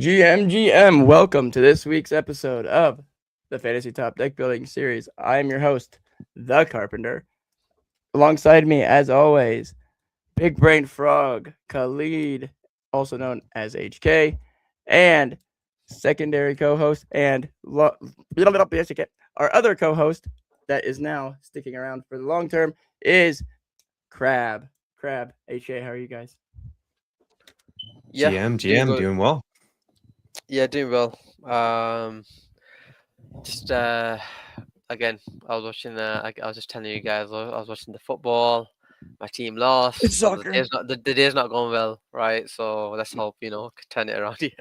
GM, welcome to this week's episode of the Fantasy Top Deck Building Series. I am your host, The Carpenter. Alongside me, as always, Big Brain Frog, Khalid, also known as HK, and secondary co-host and our other co-host that is now sticking around for the long term is Crab. Crab, HK, how are you guys? Yeah, GM, doing well. Yeah, doing well. Just again, I was watching. I was just telling you guys, I was watching the football. My team lost. It's So soccer. the day's not going well, right? So let's hope turn it around here.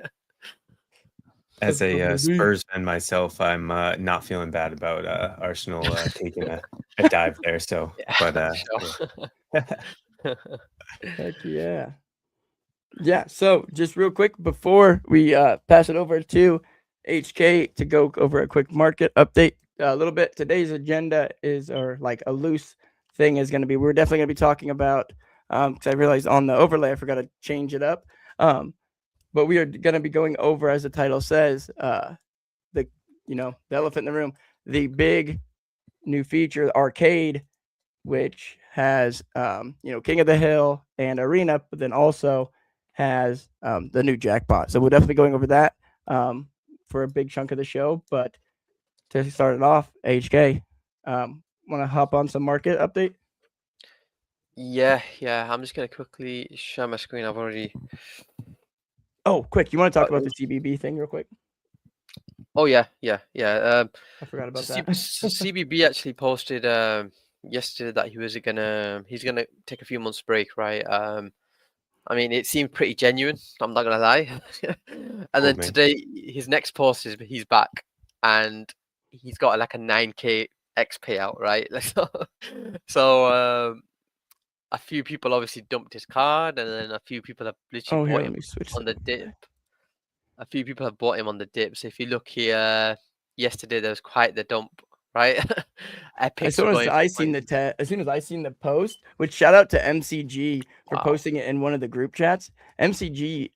As a Spurs fan myself, I'm not feeling bad about Arsenal taking a dive there. So, Heck yeah. Yeah, so just real quick before we pass it over to HK to go over a quick market update a little bit. Today's agenda is, or like a loose thing is going to be, we're definitely going to be talking about, because I realized on the overlay I forgot to change it up. But we are going to be going over, as the title says, the elephant in the room, the big new feature, Arcade, which has King of the Hill and Arena, but then also has the new Jackpot. So we'll definitely be going over that for a big chunk of the show. But to start it off, HK, want to hop on some market update? Yeah. I'm just gonna quickly share my screen. I've already. Oh, quick! You want to talk about the CBB thing real quick? Oh yeah. I forgot about that. CBB actually posted yesterday that he's gonna take a few months break, right? I mean, it seemed pretty genuine. I'm not gonna lie. And then today, his next post is he's back, and he's got like a 9K X payout, right? So a few people obviously dumped his card, and then a few people have literally bought him on the dip. A few people have bought him on the dip. So if you look here, yesterday there was quite the dump, right? As soon as I seen the post, which shout out to MCG for posting it in one of the group chats. MCG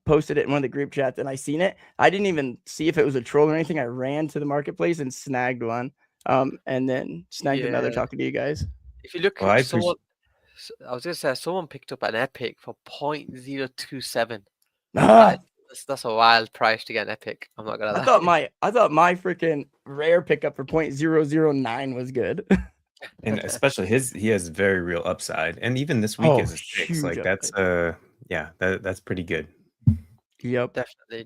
posted it in one of the group chats, and I seen it. I didn't even see if it was a troll or anything. I ran to the marketplace and snagged one, and then snagged another talking to you guys. If you look, I was gonna say someone picked up an epic for 0.027. That's a wild price to get an epic. I'm not gonna lie. I thought my freaking rare pickup for 0.009 was good. And especially he has very real upside. And even this week is a 6. Like that's that's pretty good. Yep,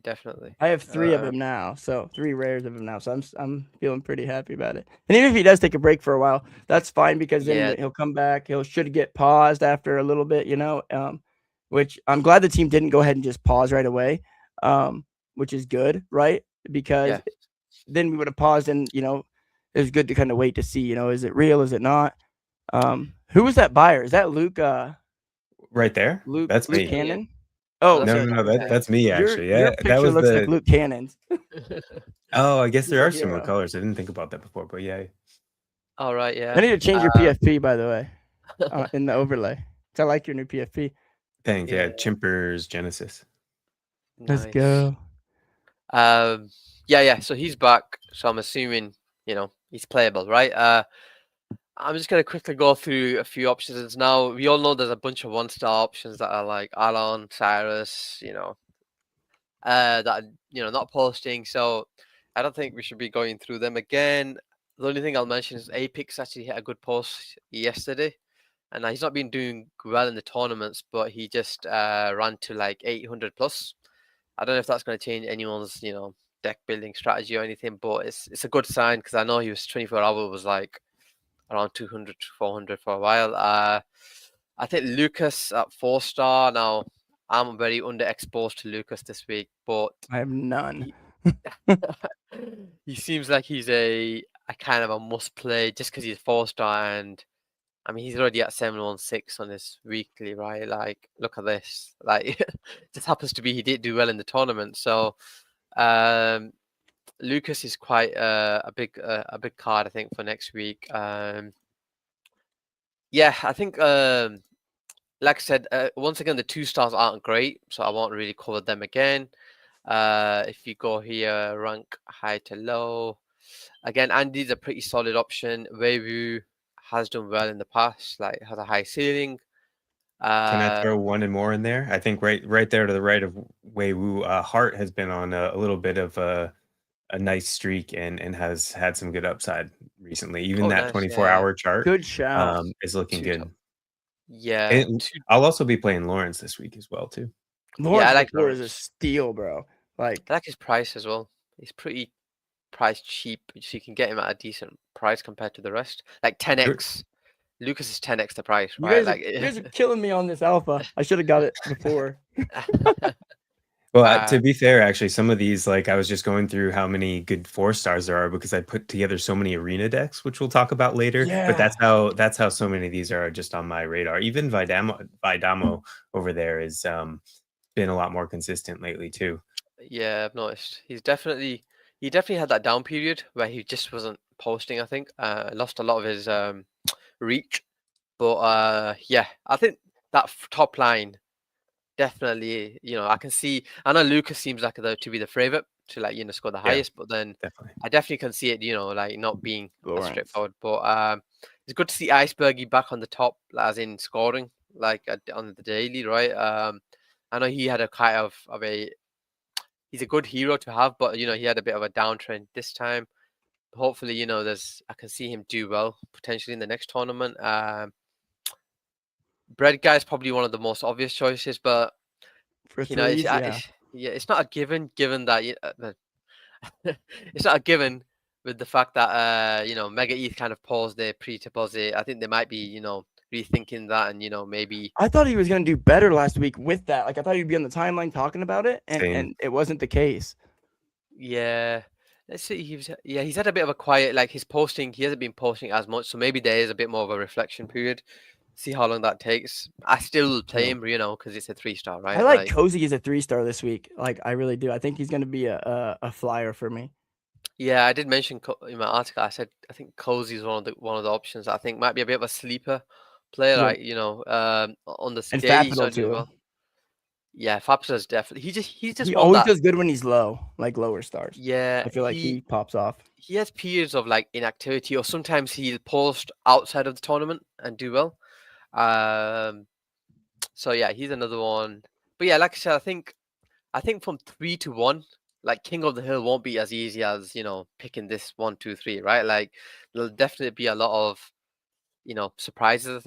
definitely. I have 3 of them now, so 3 rares of him now. So I'm feeling pretty happy about it. And even if he does take a break for a while, that's fine because then he'll come back. Should get paused after a little bit, which I'm glad the team didn't go ahead and just pause right away, which is good, right? Because then we would have paused and, it was good to kind of wait to see, is it real? Is it not? Who was that buyer? Is that Luke? Right there? That's Luke me. Cannon? Oh, no, that's me actually. Your picture that was looks like Luke Cannon's. Oh, I guess there are similar colors. I didn't think about that before, but yeah. All right, yeah. I need to change your PFP, by the way, in the overlay. I like your new PFP. Thanks. Yeah, Chimper's Genesis. Let's go. Yeah. So he's back. So I'm assuming he's playable, right? I'm just gonna quickly go through a few options now. We all know there's a bunch of 1-star options that are like Alon, Cyrus, that not posting. So I don't think we should be going through them again. The only thing I'll mention is Apix actually hit a good post yesterday, and he's not been doing well in the tournaments, but he just ran to like 800 plus. I don't know if that's going to change anyone's deck building strategy or anything, but it's a good sign because I know he was 24 hour was like around 200 to 400 for a while. I think Lucas at 4-star. Now, I'm very underexposed to Lucas this week, but I have none. He seems like he's a kind of a must play just because he's 4-star, and I mean he's already at 716 on his weekly, right? Like, look at this. Like, just happens to be he did do well in the tournament, so Lucas is quite a big card, I think, for next week. Yeah, I think, like I said, once again, the 2-stars aren't great, so I won't really cover them again. If you go here, rank high to low. Again, Andy's a pretty solid option. Weiwu has done well in the past, like has a high ceiling. Can I throw one and more in there? I think right there to the right of Weiwu, Hart has been on a little bit of a nice streak and has had some good upside recently. Even Oh, that nice, 24-hour chart Good shout. is looking Two good. top. Yeah, And I'll also be playing Lawrence this week as well too. Lawrence I like before is a Lawrence. steal, bro. Like, I like his price as well. He's pretty price cheap, so you can get him at a decent price compared to the rest. Like 10x. Lucas is 10x the price, you right? guys, you guys are killing me on this alpha. I should have got it before. Well, to be fair, actually, some of these, like I was just going through how many good 4-stars there are because I put together so many arena decks, which we'll talk about later. But that's how so many of these are just on my radar. Even Vidamo over there has been a lot more consistent lately too. Yeah, I've noticed. He definitely had that down period where he just wasn't posting, I think. Lost a lot of his reach. But yeah, I think that top line definitely, I can see. I know Lucas seems like to be the favorite to score the highest, but then Definitely. I definitely can see it, like not being as Lawrence. straightforward. But it's good to see Icebergy back on the top, as in scoring, like on the daily, right? I know he had a kind of a. He's a good hero to have, but he had a bit of a downtrend this time. Hopefully, I can see him do well potentially in the next tournament. Bread Guy is probably one of the most obvious choices, but For threes, it's not a given that it's not a given with the fact that Mega ETH kind of paused their pre-deposit. I think they might be rethinking that and maybe. I thought he was gonna do better last week with that. Like I thought he'd be on the timeline talking about it, and it wasn't the case. Yeah. Let's see. He's had a bit of a quiet, like his posting. He hasn't been posting as much, so maybe there is a bit more of a reflection period. See how long that takes. I still play him, because it's a 3-star, right? I like Cozy as a 3-star this week. Like I really do. I think he's gonna be a flyer for me. Yeah, I did mention in my article. I said I think Cozy is one of the options that I think might be a bit of a sleeper player. Yeah. Like on the And daily, he's Fapital not doing too. well. Yeah, Fapsa's definitely. He's just He one always that. does good when he's low, like lower stars. Yeah, I feel like he pops off. He has periods of like inactivity, or sometimes he'll post outside of the tournament and do well. So yeah, he's another one. But yeah, like I said, I think from 3 to 1, like King of the Hill won't be as easy as picking this 1, 2, 3, right? Like there'll definitely be a lot of surprises. I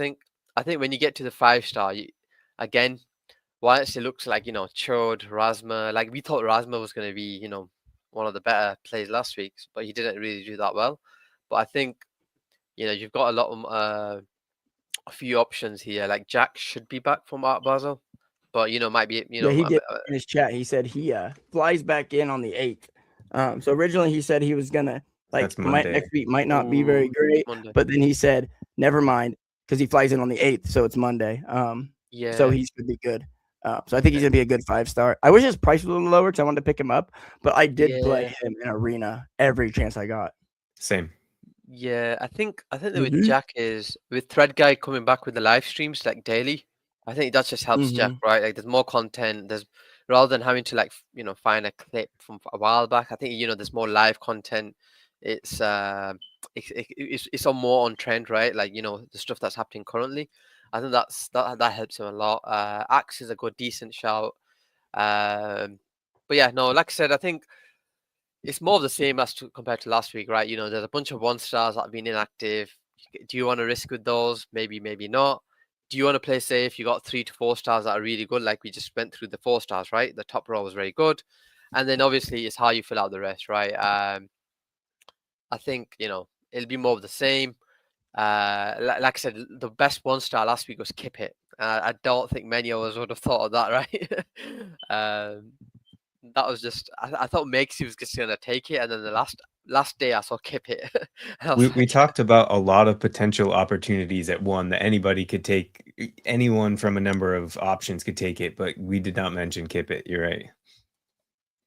think when you get to the 5-star, again, whilst it looks like Chode, Rasma, like we thought Rasma was going to be one of the better plays last week, but he didn't really do that well. But I think you've got a lot of a few options here. Like Jack should be back from Art Basel, but might be Yeah, he did in his chat. He said he flies back in on the 8th. So originally he said he was gonna next week might not be very great, Monday. but then he said never mind because he flies in on the 8th, so it's Monday. Yeah. So he should be good. So I think he's gonna be a good 5-star. I wish his price was a little lower because I wanted to pick him up, but I did play him in arena every chance I got. Same. Yeah, I think that with Jack is with Thread Guy coming back with the live streams like daily. I think that just helps Jack, right? Like there's more content. There's rather than having to find a clip from a while back. I think there's more live content. It's it's on more on trend, right? Like the stuff that's happening currently. I think that helps him a lot. Axe is a good decent shout. But yeah, no, like I said, I think it's more of the same compared to last week, right? There's a bunch of 1-stars that have been inactive. Do you want to risk with those? Maybe, maybe not. Do you want to play safe? You got 3 to 4 stars that are really good, like we just went through the 4 stars, right? The top row was very good, and then obviously it's how you fill out the rest, right? I think it'll be more of the same. Like I said, the best 1-star last week was Kip It. I don't think many of us would have thought of that, right? That was just I thought Makesy was just gonna take it, and then the last day I saw Kip It. We talked about a lot of potential opportunities at 1 that anybody could take. Anyone from a number of options could take it, but we did not mention Kip It. You're right.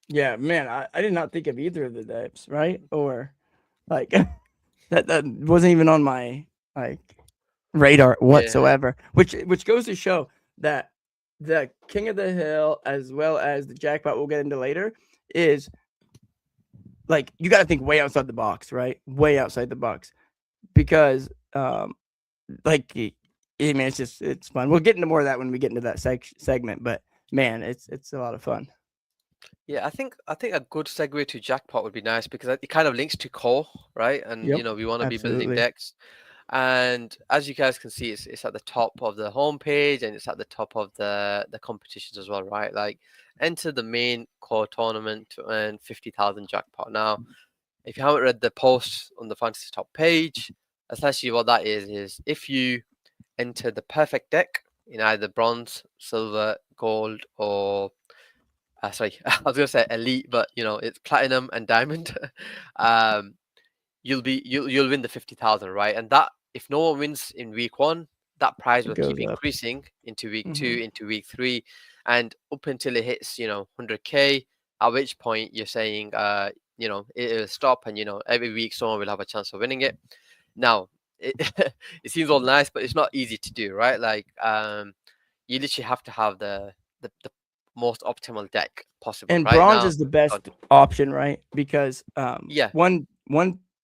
Yeah, man, I did not think of either of the types, right? Or like that wasn't even on my radar whatsoever. Which goes to show that the King of the Hill as well as the jackpot we'll get into later is like you got to think way outside the box, right? Way outside the box, because like I mean, it's fun. We'll get into more of that when we get into that segment, but man, it's a lot of fun. Yeah, I think a good segue to jackpot would be nice because it kind of links to core, right? And Yep, you know, we want to be building absolutely. decks. And as you guys can see, it's at the top of the homepage and it's at the top of the competitions as well, right? Like enter the main core tournament to earn 50,000 jackpot. Now, if you haven't read the post on the Fantasy Top page, essentially what that is if you enter the perfect deck in either bronze, silver, gold, or sorry, I was gonna say elite, but you know it's platinum and diamond. You'll win the 50,000, right? And that if no one wins in week 1, that prize It will goes keep up. increasing into week 2, Mhm. into week 3, and up until it hits 100k. At which point you're saying it'll stop, and every week someone will have a chance of winning it. Now it it seems all nice, but it's not easy to do, right? Like you literally have to have the most optimal deck possible, And right? bronze Now, is the best option, right? Because yeah, one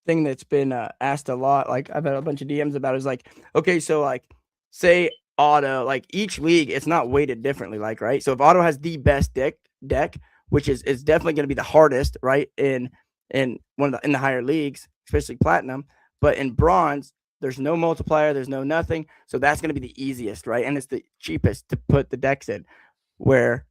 thing that's been asked a lot, like I've had a bunch of DMs about, is like, okay, so like say auto, like each league, it's not weighted differently, like right. So if auto has the best deck, which is definitely going to be the hardest, right? In in the higher leagues, especially platinum, but in bronze, there's no multiplier, there's no nothing, so that's going to be the easiest, right? And it's the cheapest to put the decks in. Where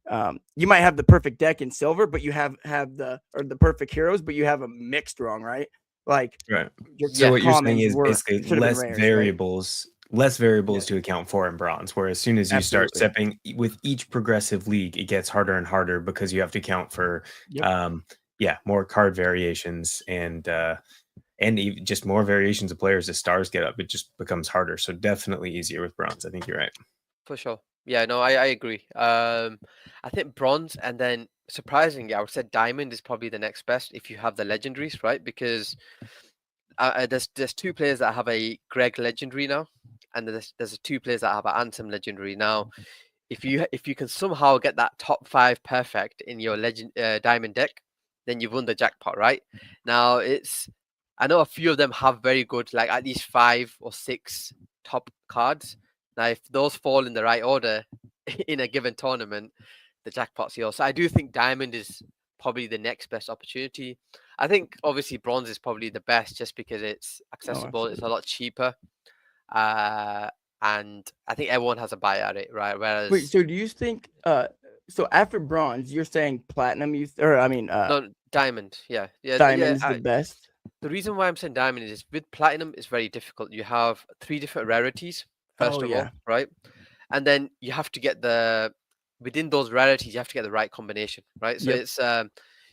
you might have the perfect deck in silver, but you have the perfect heroes, but you have a mixed wrong, right? Like Right. your So what you're saying commons is were basically should have been rares, right? less variables Yeah, to account for in bronze, where as soon as you start absolutely. stepping with each progressive league, it gets harder and harder because you have to account for Yep. more card variations and even just more variations of players as stars get up. It just becomes harder. So definitely easier with bronze. I think you're right. for sure. Yeah, no, I agree. I think bronze, and then surprisingly, I would say diamond is probably the next best if you have the legendaries, right? Because there's 2 players that have a Greg legendary now, and there's 2 players that have an Anthem legendary now. If you can somehow get that top 5 perfect in your diamond deck, then you've won the jackpot, right? Now I know a few of them have very good, like at least 5 or 6 top cards. Now, if those fall in the right order in a given tournament, the jackpot's yours. So I do think diamond is probably the next best opportunity. I think obviously bronze is probably the best just because it's accessible, it's a lot cheaper, and I think everyone has a buy at it, right? Wait, Whereas so do you think so after bronze, you're saying platinum or I mean no, diamond, yeah, diamond's the best? The reason why I'm saying diamond is with platinum it's very difficult. You have 3 different rarities, Oh first of yeah. all, right? And then you have to get within those rarities, you have to get the right combination, right? So Yep. it's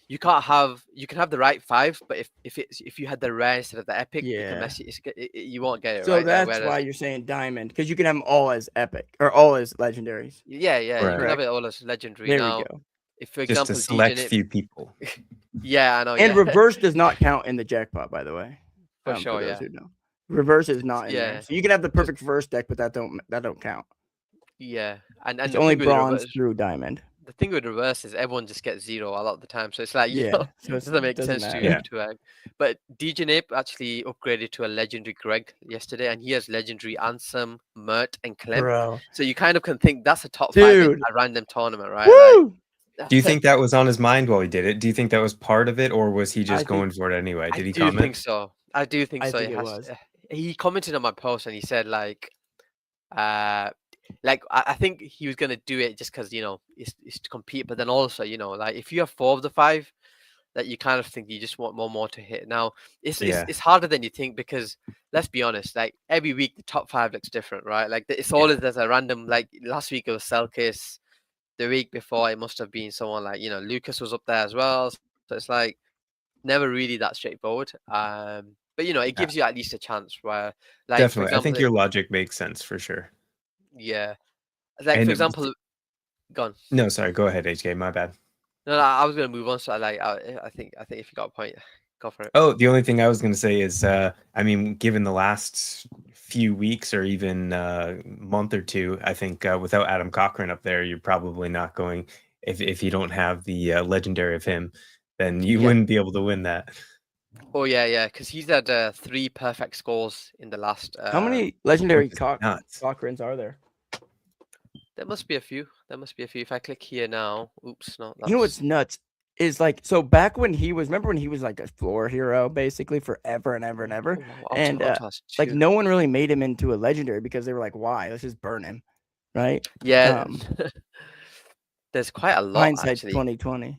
you can have the right 5, but if you had the rare instead of the epic, it can Yeah. mess you won't get it, So right? Like that's whereas why you're saying diamond, because you can have them all as epic or all as legendaries. yeah, you Right. can have Correct. it all as legendary. There we Now, go. if for Just a example select Degenerate, few people. yeah, I know, And yeah, reverse does not count in the jackpot, by the way. for For sure, those yeah, who know, reverse is not in there. yeah, So you can have the just perfect first deck, but that don't count. yeah, It's and the only thing with bronze reverse. through diamond. The thing with reverse is everyone just gets 0 a lot of the time. So it's like, Yeah, so it it doesn't make doesn't sense matter. Yeah. but Degenerate actually upgraded to a legendary Greg yesterday, and he has legendary Ansem, Mert, and Clem. Bro, So you kind of can think that's a top 5 in dude, a random tournament, right? woo! Do you think that was on his mind while he did it? Do you think that was part of it, or was he I just think going for it anyway? I Did he do think comment? so. I do think I so. think It it has. was. He commented on my post and he said uh, I think he was gonna do it just because it's to compete, but then also like if you have 4 of the 5, that you kind of think you just want more to hit. Now Yeah. it's harder than you think because let's be honest, like every week the top 5 looks different, right? Like it's always there's a random, like last week it was Selkis, the week before it must have been someone like Lucas was up there as well. So it's like never really that straightforward. But it Yeah, gives you at least a chance where, like for definitely. I example, think your logic makes sense for sure. yeah, like for And example, gone. no, sorry, go ahead, HK. My bad. No, I was gonna move on. So I think if you got a point, go for it. Oh, the only thing I was going to say is, I mean, given the last few weeks or even month or two, I think without Adam Cochran up there, you're probably not going. If you don't have the legendary of him, then you wouldn't be able to win that. Oh yeah, because he's had 3 perfect scores in the last. How many legendary which is nuts. Cochrans are there? There must be a few. There must be a few. If I click here now, oops, no. You know what's nuts is like, so back when he was, remember when he was like a floor hero basically forever and ever and ever, and like no one really made him into a legendary because they were like, why? Let's just burn him, right? Yeah. There's quite a lot. Hindsight actually. 2020.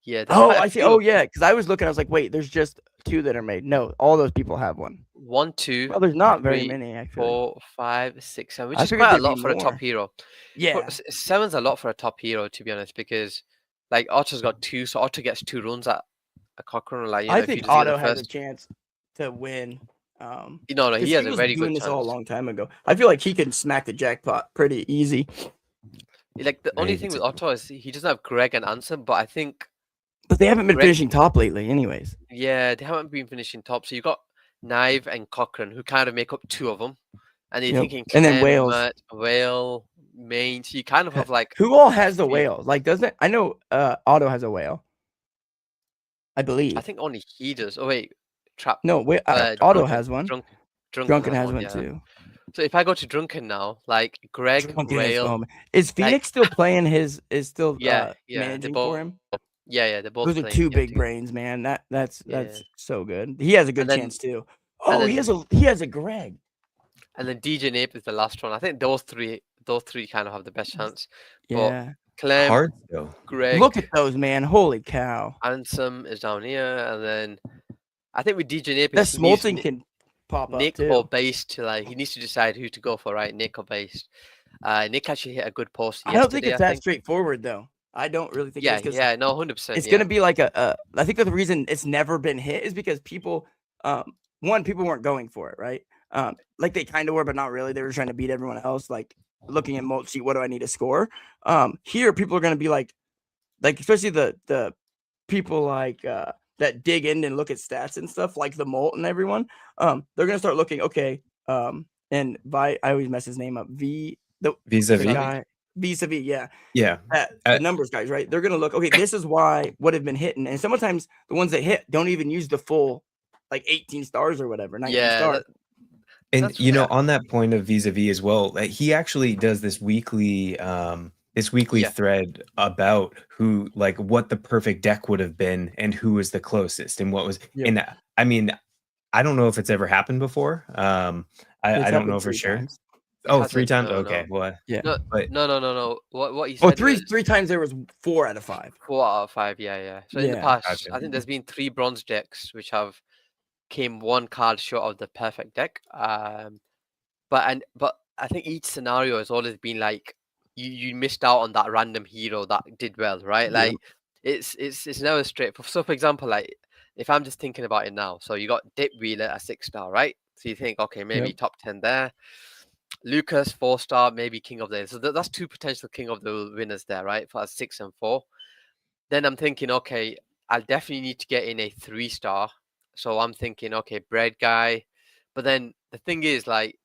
Yeah. Oh, I see. Oh, yeah. Because I was looking, I was like, wait, there's just 2 that are made. No, all those people have one. 1, 2. Well, there's not very many actually. 4, 5, 6, 7, which is quite a lot for a top hero. Yeah, 7's a lot for a top hero, to be honest, because like Otto's got 2, so Otto gets 2 runs at a Cochrane. Like, I think Otto has a chance to win. No, he has a very good chance. This all a long time ago. I feel like he can smack the jackpot pretty easy. Like the only thing with Otto is he doesn't have Greg and Ansem, but I think. But they haven't been finishing top lately, anyways. Yeah, they haven't been finishing top. So you've got Knive and Cochrane, who kind of make up 2 of them, and you're thinking, and then Wales, Whale, Main. So you kind of have like who all has the whale? Like, doesn't I know? Otto has a whale, I believe. I think only he does. Oh wait, Trap. No, Otto has one. Drunken has one too. So if I go to Drunken now, like Greg, Whale, is Phoenix still playing his? Is still managing for him? Yeah, they're both. Those are 2 big brains, man. That's so good. He has a good chance too. Oh, he has a Greg. And then DJ Nape is the last one. I think those three kind of have the best chance. Yeah. But Clem, hard though. Greg, look at those, man. Holy cow. Ansem is down here, and then I think with DJ Nape, that Smolting can pop up Nick too. or Based to like, he needs to decide who to go for, right? Nick or Based. Nick actually hit a good post. I don't think it's that straightforward though. I don't really think. No, 100%. It's gonna be like I think that the reason it's never been hit is because people, people weren't going for it, right? Like they kind of were, but not really. They were trying to beat everyone else. Like looking at Molt sheet, what do I need to score? Here people are gonna be like especially the people like that dig in and look at stats and stuff, like the Molt and everyone. They're gonna start looking. Okay, and I always mess his name up. Vis-a-vis, yeah. The numbers guys, right? They're gonna look. Okay, this is why would have been hitting, and sometimes the ones that hit don't even use the full like 18 stars or whatever. 19 stars. And on that point of vis-a-vis as well, like, he actually does this weekly thread about who, like, what the perfect deck would have been and who was the closest and what was. And I mean, I don't know if it's ever happened before. I don't know for sure. Times. Oh, 3 times. Okay. Well, yeah. No. What you said? Three times there was 4 out of 5. 4 out of 5. Yeah. So in the past, I think there's been 3 bronze decks which have came 1 card short of the perfect deck. But I think each scenario has always been like you missed out on that random hero that did well, right? Like it's never straight. So for example, like if I'm just thinking about it now, so you got Dip Wheeler a 6-star, right? So you think, okay, maybe top 10 there. Lucas 4-star, maybe King of the Hill. So that's 2 potential King of the winners there, right? For 6 and 4. Then I'm thinking, okay, I'll definitely need to get in a 3-star. So I'm thinking, okay, Bread Guy. But then the thing is, like,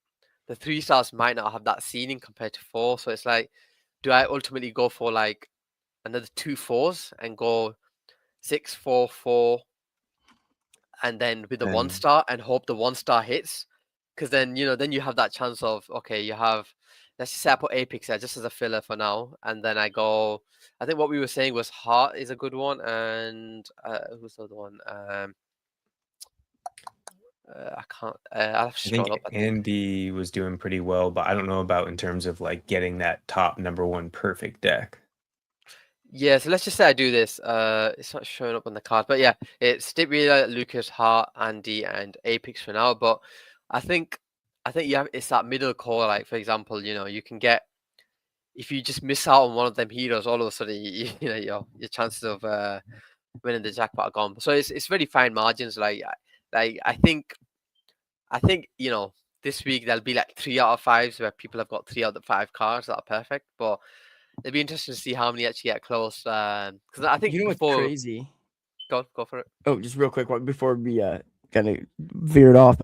the 3-stars might not have that ceiling compared to 4. So it's like, do I ultimately go for like another 2 4s and go 6, 4, 4, and then with the 1-star and hope the 1-star hits? Because then, then you have that chance of, okay, you have, let's just say I put Apex there just as a filler for now. And then I go, I think what we were saying was Heart is a good one. And who's the other one? I can't, I'll have to scroll up. Andy was doing pretty well, but I don't know about in terms of like getting that top number 1 perfect deck. Yeah, so let's just say I do this. It's not showing up on the card, but yeah, it's Stipula, Lucas, Hart, Andy, and Apex for now. But I think it's that middle core. Like for example, you can get, if you just miss out on one of them heroes, all of a sudden your chances of winning the jackpot are gone. So it's very fine margins. Like I think this week there'll be like 3 out of 5s where people have got 3 out of 5 cards that are perfect. But it'd be interesting to see how many actually get close. Because I think what's crazy. Go for it. Oh, just real quick before we kind of veered off.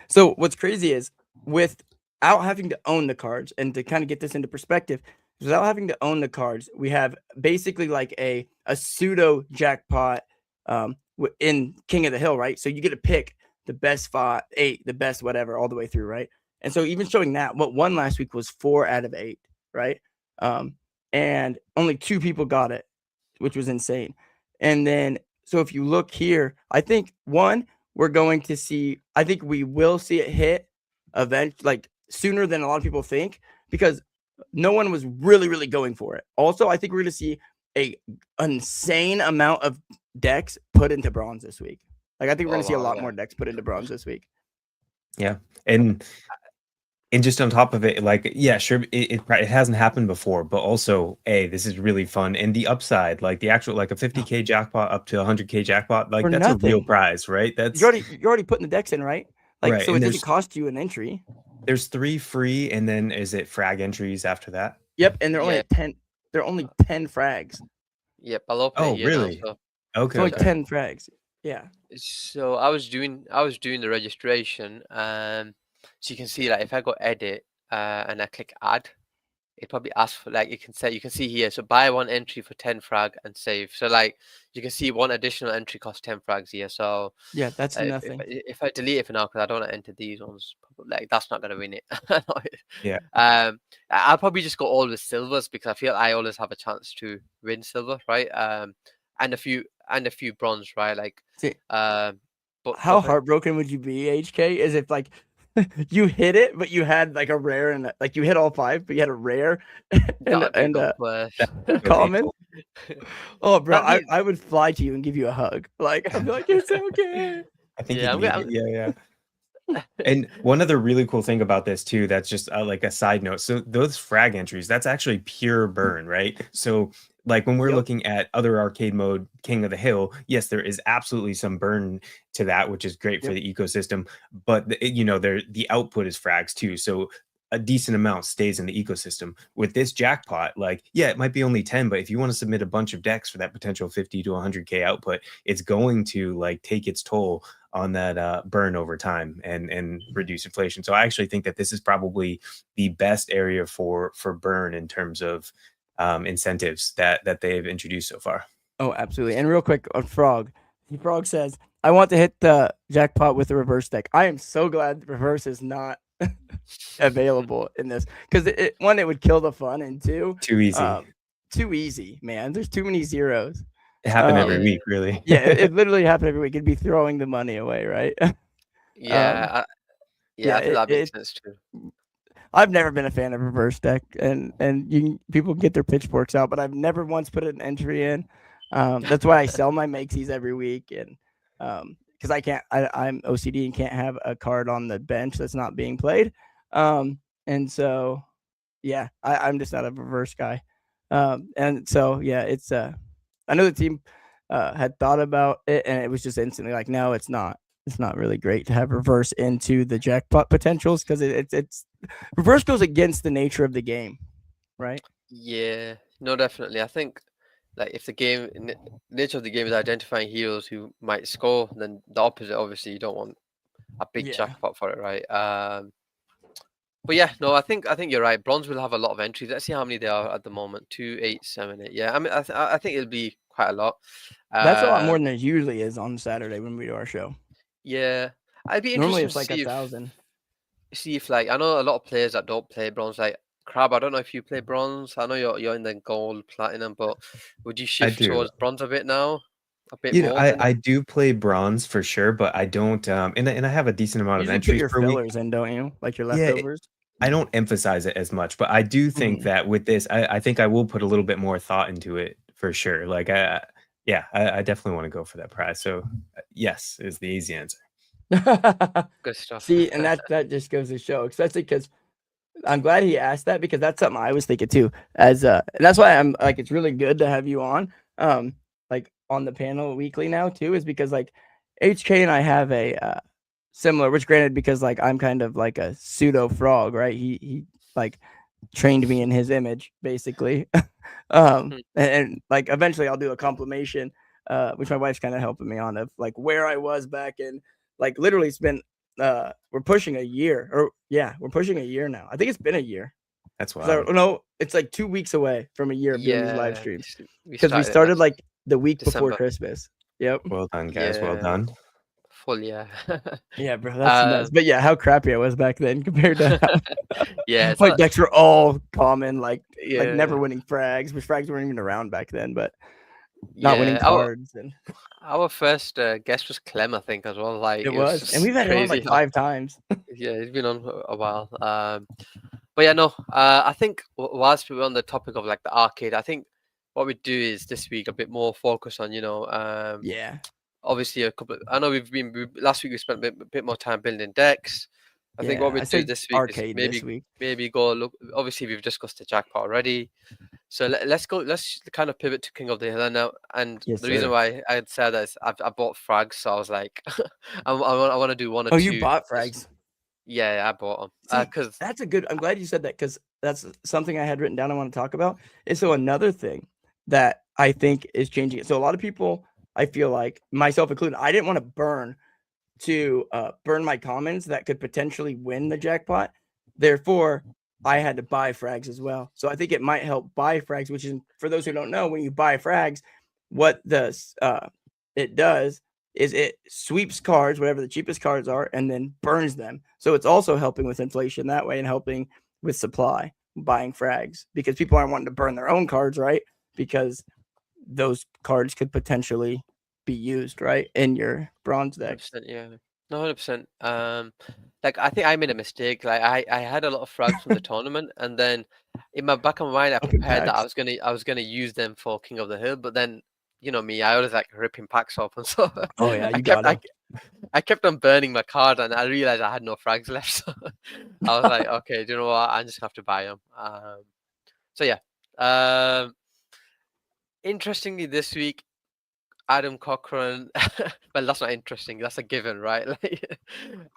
So what's crazy is without having to own the cards, and to kind of get this into perspective, without having to own the cards, we have basically like a pseudo jackpot in King of the Hill, right? So you get to pick the best 8, the best whatever, all the way through, right? And so even showing that, what won last week was 4 out of 8, right? And only 2 people got it, which was insane. And then, so if you look here, I think we're going to see, I think we will see it hit like sooner than a lot of people think, because no one was really going for it. Also, I think we're going to see a insane amount of decks put into bronze this week. Like, I think we're going to see a lot more decks put into bronze this week. Yeah. And just on top of it, like, yeah, sure, it hasn't happened before, but also, this is really fun. And the upside, like the actual, like a 50K jackpot up to 100K jackpot, like that's a real prize, right? That's you're already putting the decks in, right? Like, right. So it doesn't cost you an entry. There's 3 free, and then is it frag entries after that? Yep, and they're only at 10. They're only 10 frags. Yep, I'll open it here really? now, so. Okay. It's only 10 frags. Yeah. So I was doing the registration, so you can see, like, if I go edit and I click add, it probably asks for, like, you can see here, so buy 1 entry for 10 frag and save. So, like, you can see 1 additional entry costs 10 frags here. So yeah, that's nothing. If I delete it for now, because I don't want to enter these ones, like, that's not going to win it. Yeah. I'll probably just go all with silvers, because I feel I always have a chance to win silver, right? And a few bronze, right? Like, but how heartbroken would you be, HK? Is if, like, you hit it, but you had like a rare, and like you hit all 5, but you had a rare and common. Oh, bro, I would fly to you and give you a hug. Like, I'd be like, it's okay. I think yeah. And one other really cool thing about this too, that's just like a side note. So those frag entries, that's actually pure burn, right? So like when we're looking at other arcade mode King of the Hill, yes, there is absolutely some burn to that, which is great for the ecosystem. But the output is frags too. So a decent amount stays in the ecosystem. With this jackpot, like, yeah, it might be only 10, but if you want to submit a bunch of decks for that potential 50 to 100K output, it's going to like take its toll on that burn over time and reduce inflation. So I actually think that this is probably the best area for burn in terms of incentives that they've introduced so far. Oh, absolutely. And real quick on Frog says, I want to hit the jackpot with the reverse deck. I am so glad the reverse is not available in this, because it would kill the fun, and too easy, man. There's too many zeros. It happened every week, really. Yeah, it literally happened every week. It'd be throwing the money away, right? I feel that makes sense too. I've never been a fan of reverse deck, and people get their pitchforks out, but I've never once put an entry in. That's why I sell my makesies every week, and because I'm OCD and can't have a card on the bench that's not being played. And so, yeah, I'm just not a reverse guy. And so, yeah, it's I know the team had thought about it, and it was just instantly like, no, it's not. It's not really great to have reverse into the jackpot potentials, because it's reverse goes against the nature of the game, right? Yeah, no, definitely. I think, like, if the nature of the game is identifying heroes who might score, then the opposite, obviously, you don't want a big jackpot for it, right? But yeah, no, I think you're right. Bronze will have a lot of entries. Let's see how many there are at the moment. 2, 8, 7, 8. Yeah, I mean, I think it'll be quite a lot. That's a lot more than it usually is on Saturday when we do our show. Yeah, I'd be interested. Normally it's like 1,000. See if, like, I know a lot of players that don't play bronze, like Crab. I don't know if you play bronze. I know you're in the gold, platinum, but would you shift towards bronze a bit now? A bit more. I do play bronze for sure, but I don't. And I have a decent amount of entries. You put your fillers in, don't you? Like your leftovers. I don't emphasize it as much, but I do think that with this, I think I will put a little bit more thought into it for sure. Like, I definitely want to go for that prize. So yes is the easy answer. Good stuff. See, and that just goes to show, especially because I'm glad he asked that, because that's something I was thinking too. And that's why I'm like, it's really good to have you on, like on the panel weekly now too, is because like HK and I have a similar, which granted, because like I'm kind of like a pseudo frog, right? He like trained me in his image, basically. And like eventually I'll do a compilation, which my wife's kind of helping me on, of like where I was back in Like literally, it's been we're pushing a year, or yeah, we're pushing a year now. I think it's been a year. That's So, wild. no, it's like 2 weeks away from a year of doing these live Yeah, streams we because we started it started last like the week before December. Christmas. Yep. Well done, guys. Well Yeah, done. full year. Yeah, bro, that's nuts. But yeah, how crappy I was back then compared to how Yeah, it's my not. decks were all common, like never Yeah, winning frags, which frags weren't even around back then, but not winning yeah. cards, and Our first guest was Clem, I think, as well. Like it it was was. And just we've had him on crazy like how. 5 times. Yeah, he's been on a while. But yeah, no. I think whilst we were on the topic of like the arcade, I think what we do is this week a bit more focus on Yeah. obviously a couple. I know last week we spent a bit more time building decks. I think what Yeah, we I do said this week is arcade this week. maybe go look. Obviously, we've discussed the jackpot already, so let's go. Let's kind of pivot to King of the Hill now. And Yes, the reason sir. why I had said that is I bought frags, so I was like, I want to do one or Oh, two. you bought frags? Yeah, I bought them See, because that's a good. I'm glad you said that because that's something I had written down I want to talk about. And so another thing that I think is changing it. So a lot of people, I feel like myself included, I didn't want to burn my commons that could potentially win the jackpot. Therefore, I had to buy frags as well. So I think it might help buy frags, which is, for those who don't know, when you buy frags, what it does is it sweeps cards, whatever the cheapest cards are, and then burns them. So it's also helping with inflation that way and helping with supply, buying frags, because people aren't wanting to burn their own cards, right? Because those cards could potentially be used, right, in your bronze deck. 100%, yeah, no, 100%. Like I think I made a mistake. Like I had a lot of frags from the tournament, and then in my back of my mind, I Open prepared that packs. I was gonna use them for King of the Hill, but then you know me, I always like ripping packs open, so Oh yeah, I you kept gotta. I kept on burning my card, and I realized I had no frags left. So I was like, okay, do you know what? I'm just gonna have to buy them. So yeah. Interestingly, this week, Adam Cochran. Well, that's not interesting. That's a given, right? Like,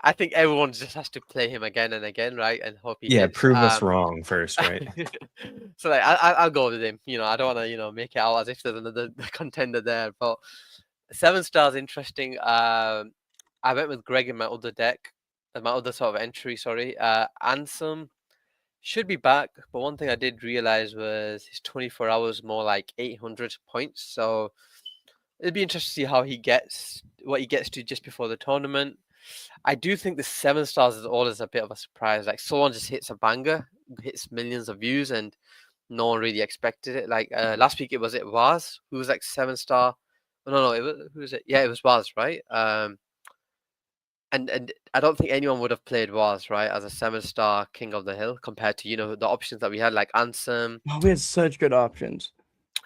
I think everyone just has to play him again and again, right? And hope he Yeah, hits. prove us wrong first, right? So like, I'll go with him. You know, I don't want to, make it out as if there's another contender there. But 7 stars, interesting. I went with Greg in my other deck, my other sort of entry. Sorry, Ansem should be back, but one thing I did realize was his 24 hours more like 800 points. So it'd be interesting to see how what he gets to just before the tournament. I do think the 7 stars is always a bit of a surprise. Like someone just hits a banger, hits millions of views, and no one really expected it. Like last week, it was who was like 7 star. Oh, no, who was it? Yeah, it was Waz, right? And I don't think anyone would have played Waz, right, as a 7 star King of the Hill compared to the options that we had like Ansem. Oh, we had such good options.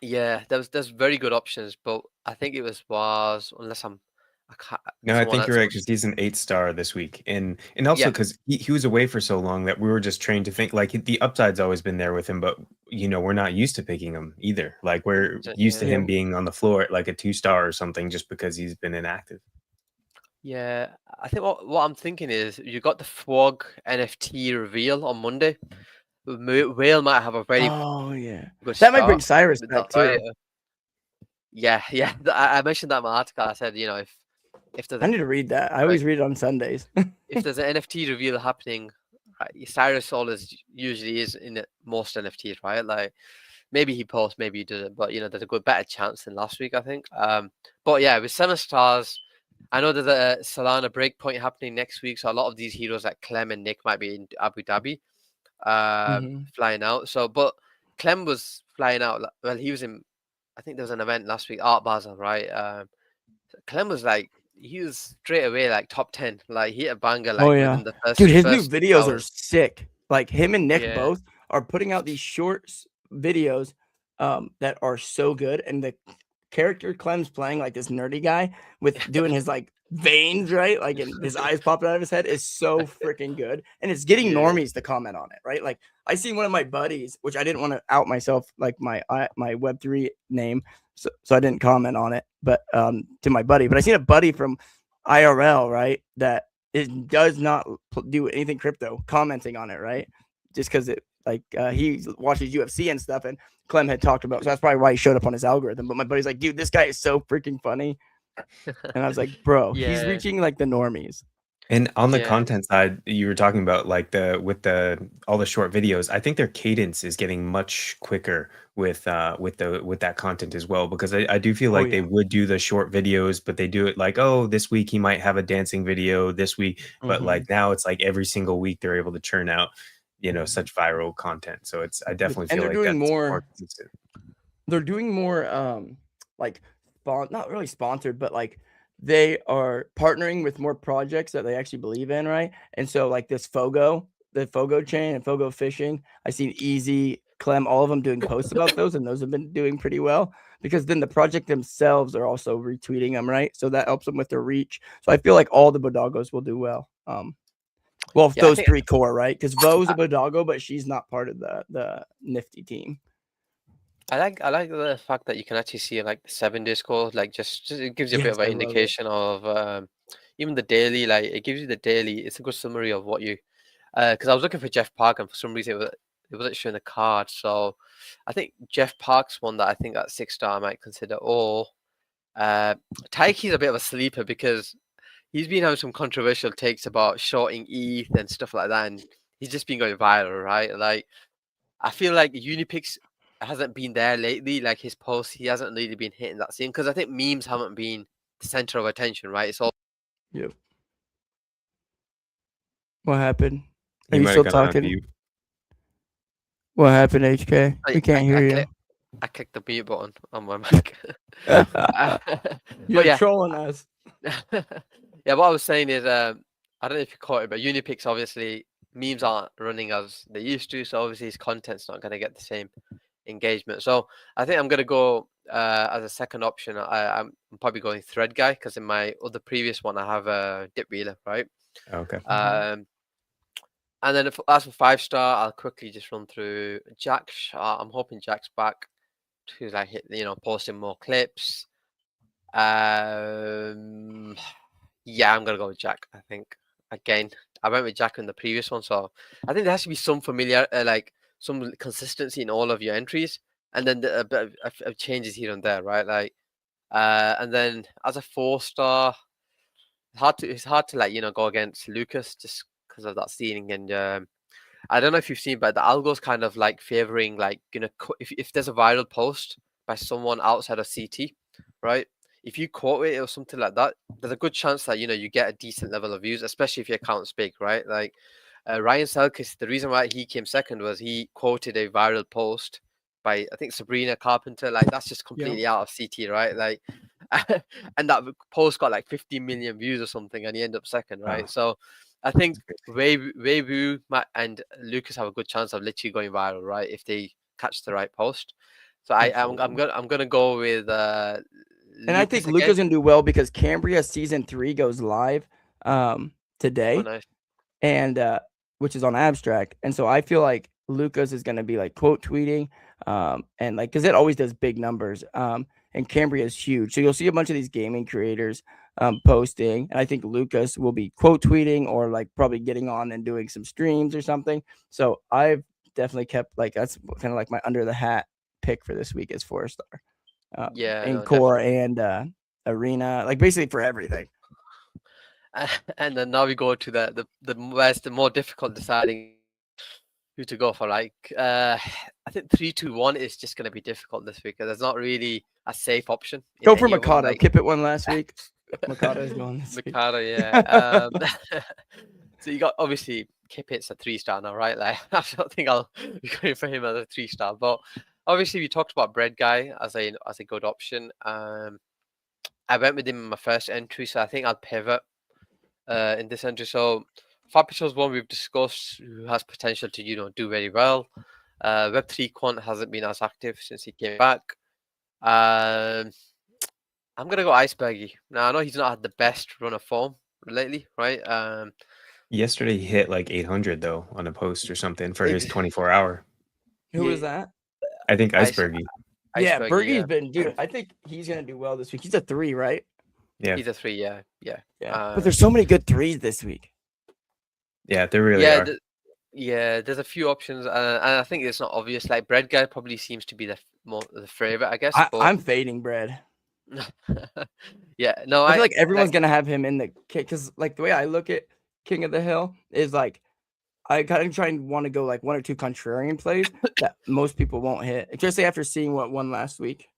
Yeah, there's very good options, but I think it was Waz, unless I can't. No, I Someone think else you're right was. because he's an 8 star this week, and also Yeah, because he was away for so long that we were just trained to think like the upside's always been there with him, but we're not used to picking him either. Like we're used to yeah, him Yeah. being on the floor at like a 2 star or something just because he's been inactive. yeah. I think what I'm thinking is you got the Frog NFT reveal on Monday. Whale might have a very Oh yeah. good That might bring start Cyrus with back that, right? too. Yeah, yeah. I mentioned that in my article. I said, if there's I need to read that. I like always read it on Sundays. if there's an NFT reveal happening, right, Cyrus always usually is in most NFTs, right? Like maybe he posts, maybe he doesn't, but there's a better chance than last week, I think. But yeah, with 7 stars, I know there's a Solana breakpoint happening next week, so a lot of these heroes like Clem and Nick might be in Abu Dhabi, flying out. So, but Clem was flying out. Well, he was in. I think there was an event last week, Art Basel, right? Clem was like, he was straight away like top 10. Like he hit a banger Oh like yeah, within the dude, his new first videos are hours. sick. Like him and Nick Yeah, both are putting out these short videos that are so good, and the character Clem's playing like this nerdy guy with doing his like veins, right? Like and his eyes popping out of his head is so freaking good. And it's getting yeah, normies to comment on it, right? Like I seen one of my buddies, which I didn't want to out myself, like my Web3 name, so I didn't comment on it, but to my buddy. But I seen a buddy from IRL, right, that it does not do anything crypto, commenting on it, right? Just because it like he watches UFC and stuff, and Clem had talked about, so that's probably why he showed up on his algorithm. But my buddy's like, dude, this guy is so freaking funny. And I was like, bro, he's Yeah. reaching like the normies. And on the Yeah. content side, you were talking about like all the short videos. I think their cadence is getting much quicker with that content as well, because I do feel Oh like they yeah. would do the short videos, but they do it like, oh, this week he might have a dancing video this week, but Mhm. like now it's like every single week they're able to churn out, such viral content. So I Yep. definitely And feel they're like doing that's more more. consistent. They're doing more like not really sponsored, but like they are partnering with more projects that they actually believe in, right? And so like this Fogo, the Fogo chain and Fogo fishing, I seen Easy, Clem, all of them doing posts about those, and those have been doing pretty well because then the project themselves are also retweeting them, right? So that helps them with their reach. So I feel like all the Bodogos will do well. Well, Yeah, I those think three core, right? Because Vo's a Bodogo, but she's not part of the Nifty team. I like the fact that you can actually see like the 7-day score. Like just it gives you a bit Yes, of an I love it. indication of even the daily. Like it gives you the daily. It's a good summary of what you. Because I was looking for Jeff Park, and for some reason it wasn't showing the card. So I think Jeff Park's one that I think at 6-star I might consider. Or Taiki's a bit of a sleeper because he's been having some controversial takes about shorting ETH and stuff like that, and he's just been going viral, right? Like I feel like Unipix hasn't been there lately. Like his posts, he hasn't really been hitting that scene because I think memes haven't been the center of attention, right? It's all Yep. What happened? Are You you might have still gone on talking? mute. What happened, HK? We can't hear you. I clicked the mute button on my mic. You're But yeah, trolling us. yeah. What I was saying is, I don't know if you caught it, but Unipix obviously memes aren't running as they used to, so obviously his content's not going to get the same engagement. So I think I'm going to go as a second option. I'm probably going Thread Guy because in my other previous one I have a Dip Wheeler, right? Okay. And then as for 5-star, I'll quickly just run through Jack. I'm hoping Jack's back to like posting more clips. Yeah, I'm gonna go with Jack. I think again, I went with Jack in the previous one, so I think there has to be some familiar, like some consistency in all of your entries, and then a bit of changes here and there, right? Like, and then as a 4-star, it's hard to like go against Lucas just because of that stealing and I don't know if you've seen, but the algo's kind of like favoring like if there's a viral post by someone outside of CT, right? If you quote it or something like that, there's a good chance that you get a decent level of views, especially if your account's big, right? Like Ryan Selkis, the reason why he came second was he quoted a viral post by I think Sabrina Carpenter. Like that's just completely out of CT, right? Like, and that post got like 50 million views or something, and he ended up second, right? Wow. So I think Weibu and Lucas have a good chance of literally going viral, right? If they catch the right post. So I'm gonna go with And I think Lucas Luca's again. gonna do well because Cambria season 3 goes live Oh, today, nice. and which is on Abstract. And so I feel like Lucas is gonna be like quote tweeting, and like because it always does big numbers. And Cambria is huge, so you'll see a bunch of these gaming creators posting, and I think Lucas will be quote tweeting or like probably getting on and doing some streams or something. So I've definitely kept like that's kind of like my under the hat pick for this week is 4-star. Yeah, In no, core definitely. and arena, like basically for everything. And then now we go to the more difficult deciding who to go for. Like I think 3-2-1 is just gonna be difficult this week because there's not really a safe option in Go for any of them. Mikado. Like Kip it one last week. Mikado is going this week. Mikado, yeah. So you got obviously Kipit's a 3-star now, right? Like I don't think I'll be going for him as a 3-star, but obviously we talked about Bread Guy as a good option. I went with him in my first entry, so I think I'll pivot in this entry. So Fapicho's one we've discussed who has potential to do very well. Web3 Quant hasn't been as active since he came back. I'm gonna go Icebergy. Now I know he's not had the best run of form lately, right? Yesterday he hit like 800 though on a post or something for his 24-hour. Who is that? I think Icebergy. Yeah, Icebergy, Bergie's yeah. been, dude. I think he's gonna do well this week. He's a 3, right? Yeah. He's a 3, yeah. But there's so many good 3s this week. Yeah, there really are. There's a few options, and I think it's not obvious. Like Bread Guy probably seems to be the favorite, I guess. I'm fading Bread. Yeah, no, I feel like like everyone's gonna have him in the kick because, like, the way I look at King of the Hill is like I kind of try and want to go like 1 or 2 contrarian plays that most people won't hit, especially after seeing what won last week.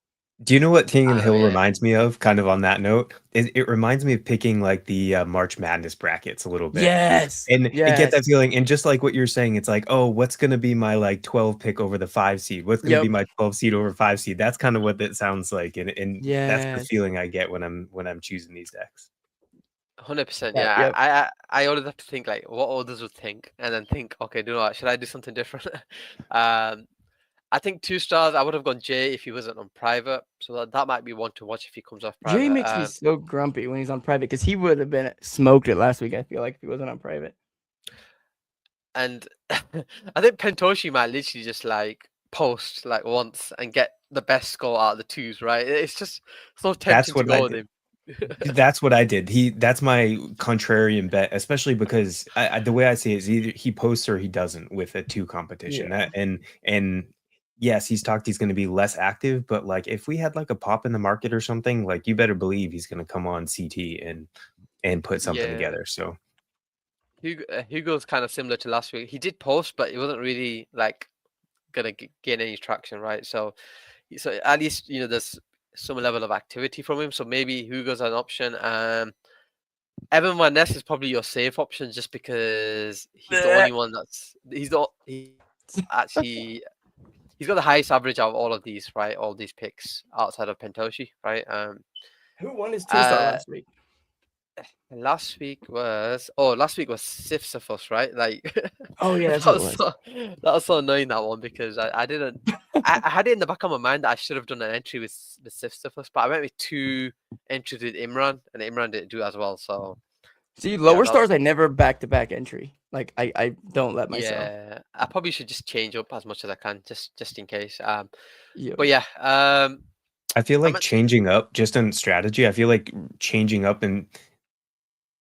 Do you know what King of the oh Hill yeah, reminds me of? Kind of on that note, it reminds me of picking like the March Madness brackets a little bit. Yes, And I get that yes, feeling, and just like what you're saying, it's like, oh, what's gonna be my like 12 pick over the 5 seed? What's gonna be yep, my 12 seed over 5 seed? That's kind of what that sounds like, and that's the yes, feeling I get when I'm choosing these decks. 100%. yeah, Yeah, yep. I always have to think like what others would think, and then think, okay, do you know what? Should I do something different? um, I think 2 stars. I would have gone Jay if he wasn't on private, so that might be one to watch if he comes off Jay private. makes me so grumpy when he's on private because he would have been smoked it last week. I feel like if he wasn't on private. And I think Pentoshi might literally just like post like once and get the best score out of the 2s, right? It's just so That's tempting to what I go with did. him. That's what I did. That's my contrarian bet, especially because the way I see it is either he posts or he doesn't with a 2 competition. Yeah, And yes, he's talked he's going to be less active, but like if we had like a pop in the market or something, like you better believe he's going to come on CT and put something Yeah. together. So Hugo's kind of similar to last week. He did post, but it wasn't really like gonna gain any traction, right? So at least there's some level of activity from him. So maybe Hugo's an option. Evan Van Ness is probably your safe option just because he's the only one actually he's got the highest average out of all of these, right? All these picks outside of Pentoshi, right? who won his 2-star Uh, last week? last week was Sisyphus, right? Like Oh yeah, that that's what it was was. that was so annoying, that one, because I didn't I had it in the back of my mind that I should have done an entry with Sisyphus, but I went with 2 entries with Imran, and Imran didn't do as well. So See, yeah, lower stars, I never back-to-back entry. Like I don't let myself. yeah, I probably should just change up as much as I can, just in case. Yeah, But yeah, I feel I'm like actually changing up just on strategy. I feel like changing up and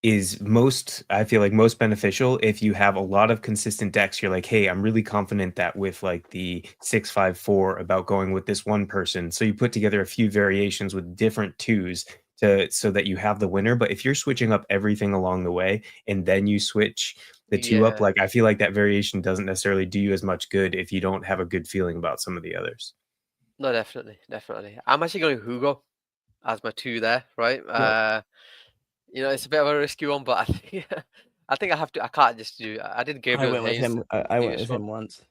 is most I feel like most beneficial if you have a lot of consistent decks. You're like, hey, I'm really confident that with like the 654 about going with this one person. So you put together a few variations with different 2s to so that you have the winner. But if you're switching up everything along the way and then you switch the 2 up, yeah, like I feel like that variation doesn't necessarily do you as much good if you don't have a good feeling about some of the others. no, definitely. I'm actually going Hugo as my 2 there, right? yep. It's a bit of a risky one, but I think I have to. I can't just do. I did I Gabriel went with Hayes him. I went previous with one, him once.